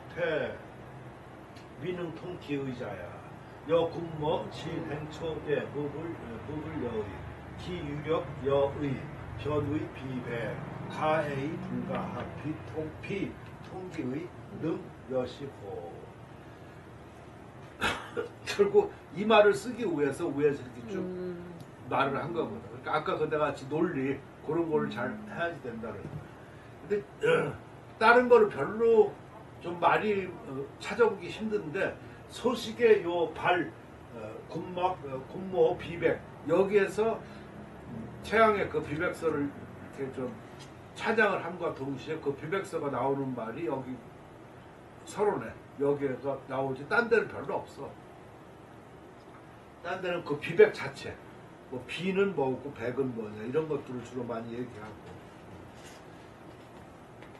초퇴 위능통기의자야. 여군모 진행초대 무불여의 기유력 여의 변의 비배 가의 불가하 비통기의 능 여시호. 결국 이 말을 쓰기 위해서 이렇게 쭉 말을 한 거거든. 그러니까 아까 그 내가 같이 논리 그런 거를 잘 해야지 된다는 거야. 근데 다른 거를 별로 좀 많이 찾아보기 힘든데 소식의 요 군모 비백 여기에서 최양의 그 비백서를 이렇게 좀 찬양을 함과 동시에 그 비백서가 나오는 말이 여기 서론에 여기에서 나오지 딴 데는 별로 없어. 딴 데는 그 비백 자체 뭐 비는 뭐고 백은 뭐냐 이런 것들을 주로 많이 얘기하고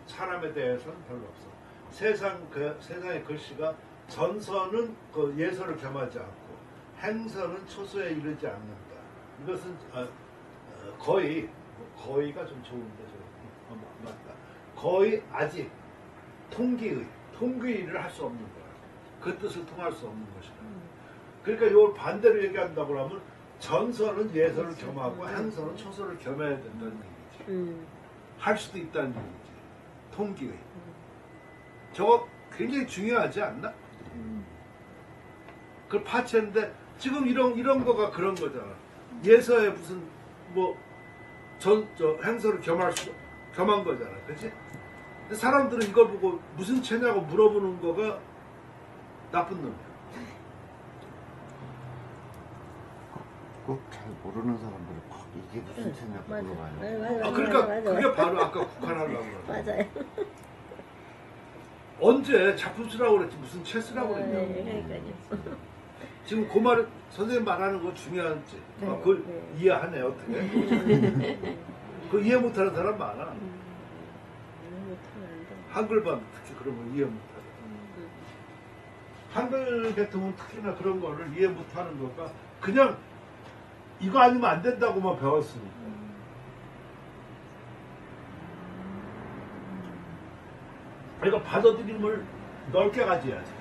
사람에 대해서는 별로 없어. 세상의 글씨가 전서는 그 예서를 겸하지 않고 행서는 초소에 이르지 않는다. 이것은 거의가 좀 좋은데 맞다. 거의 아직 통기의를 할 수 없는 거야. 그 뜻을 통할 수 없는 것이다. 그러니까 이걸 반대로 얘기한다고 하면 전서는 예서를 겸하고 행서는 초서를 겸해야 된다는 얘기지. 할 수도 있다는 얘기지. 통기의. 저거 굉장히 중요하지 않나? 그 파체인데 지금 이런 거가 그런 거잖아. 예서에 무슨 행서를 겸한 거잖아. 그치? 근데 사람들은 이걸 보고 무슨 채냐고 물어보는 거가 나쁜 놈이야. 꼭 잘 모르는 사람들은 꼭 이게 무슨 채냐고 물어봐요. 맞아. 그러니까 맞아. 그게 바로 아까 국한하려고 그래. 맞아요. 언제 작품 쓰라고 그랬지 무슨 채 쓰라고 그랬냐고. 네, 그러니까요. 지금 그 말을 선생님 말하는 거 중요한지 네, 그걸 네. 이해하네 어떻게. 그 이해 못하는 사람 많아. 한글반 특히 그런 거 이해 못하는. 한글 계통은 특히나 그런 거를 이해 못하는 거가 그냥 이거 아니면 안 된다고만 배웠으니까. 그러니까 받아들임을 넓게 가져야지.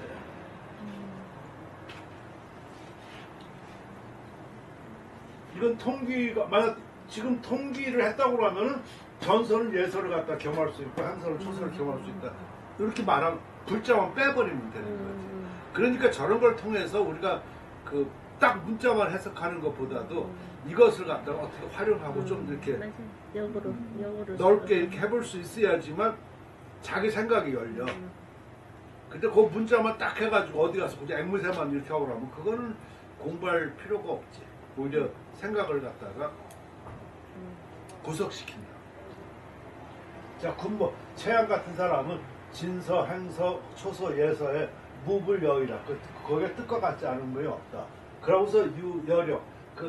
이건 통기가 만약 지금 통기를 했다고 그러면은 전설은 예설을 갖다 겸할 수 있고 한설은 초설을 겸할 수 있다. 이렇게 말하면 불자만 빼버리면 되는 거지. 그러니까 저런 걸 통해서 우리가 그 딱 문자만 해석하는 것보다도 이것을 갖다가 어떻게 활용하고 좀 이렇게 맞아. 역으로 넓게 이렇게 해볼 수 있어야지만 자기 생각이 열려. 근데 그 문자만 딱 해가지고 어디 가서 그냥 앵무새만 이렇게 하고 그러면 그거는 공부할 필요가 없지. 오히려 생각을 갖다가 구석시킨다. 자, 군모 최양 같은 사람은 진서, 행서, 초서, 예서에 무불여이라. 거기에 뜻과 같지 않은 것이 없다. 그러고서 유여력, 그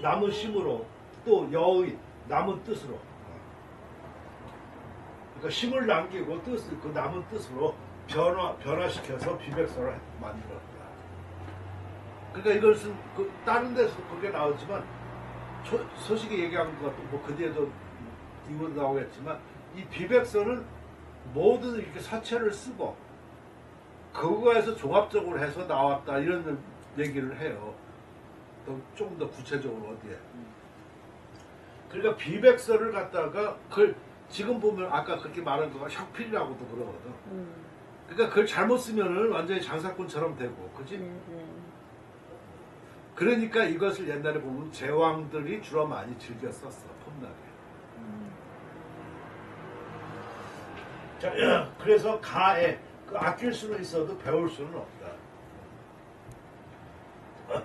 남은 심으로 또 여의, 남은 뜻으로. 그러니까 심을 남기고 그 남은 뜻으로 변화시켜서 비백서를 만들었다. 그러니까 이것은 다른 데서 그렇게 나오지만 소식에 얘기한 것도 뭐 그 뒤에도 이거 나오겠지만 이 비백서는 모든 이렇게 사체를 쓰고 그거에서 종합적으로 해서 나왔다 이런 얘기를 해요. 또 조금 더 구체적으로 어디에. 그러니까 비백서를 갖다가 그걸 지금 보면 아까 그렇게 말한 거가 혁필이라고도 그러거든. 그러니까 그걸 잘못 쓰면은 완전히 장사꾼처럼 되고, 그지? 그러니까 이것을 옛날에 보면 제왕들이 주로 많이 즐겨 썼어, 폼나게. 자, 그래서 가에 아낄 수는 있어도 배울 수는 없다.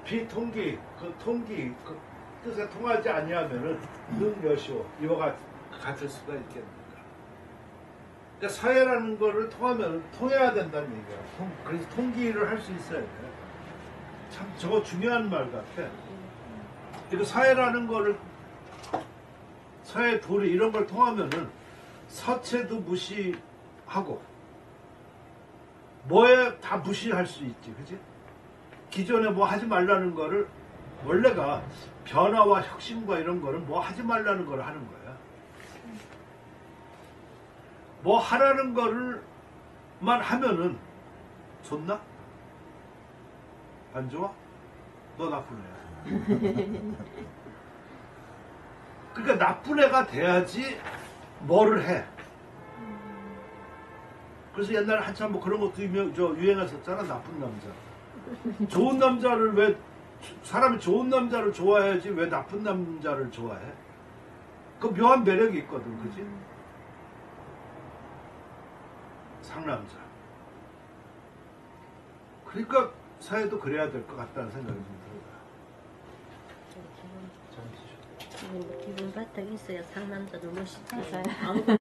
비통기, 그 뜻에 통하지 아니하면은 능여시오 이와 같을 수가 있겠는가. 그러니까 사회라는 거를 통하면 통해야 된다는 얘기야. 그래서 통기를 할 수 있어야 돼. 참 저거 중요한 말 같아. 그리고 사회라는 거를 사회 도리 이런 걸 통하면은 서체도 무시하고 뭐에 다 무시할 수 있지, 그지? 기존에 뭐 하지 말라는 거를 원래가 변화와 혁신과 이런 거를 뭐 하지 말라는 걸 하는 거야. 뭐 하라는 거를만 하면은 좋나? 안 좋아? 너 나쁜 애야. 그러니까 나쁜 애가 돼야지 뭐를 해. 그래서 옛날에 한참 뭐 그런 것도 유행했었잖아. 나쁜 남자. 좋은 남자를 왜 사람이 좋은 남자를 좋아해야지 왜 나쁜 남자를 좋아해? 그 묘한 매력이 있거든, 그지? 상남자. 그러니까 사회도 그래야 될 것 같다는 생각이 좀 들어요. 기분 바짝 있어야 상남자도 멋있지. 맞아요. 아무것도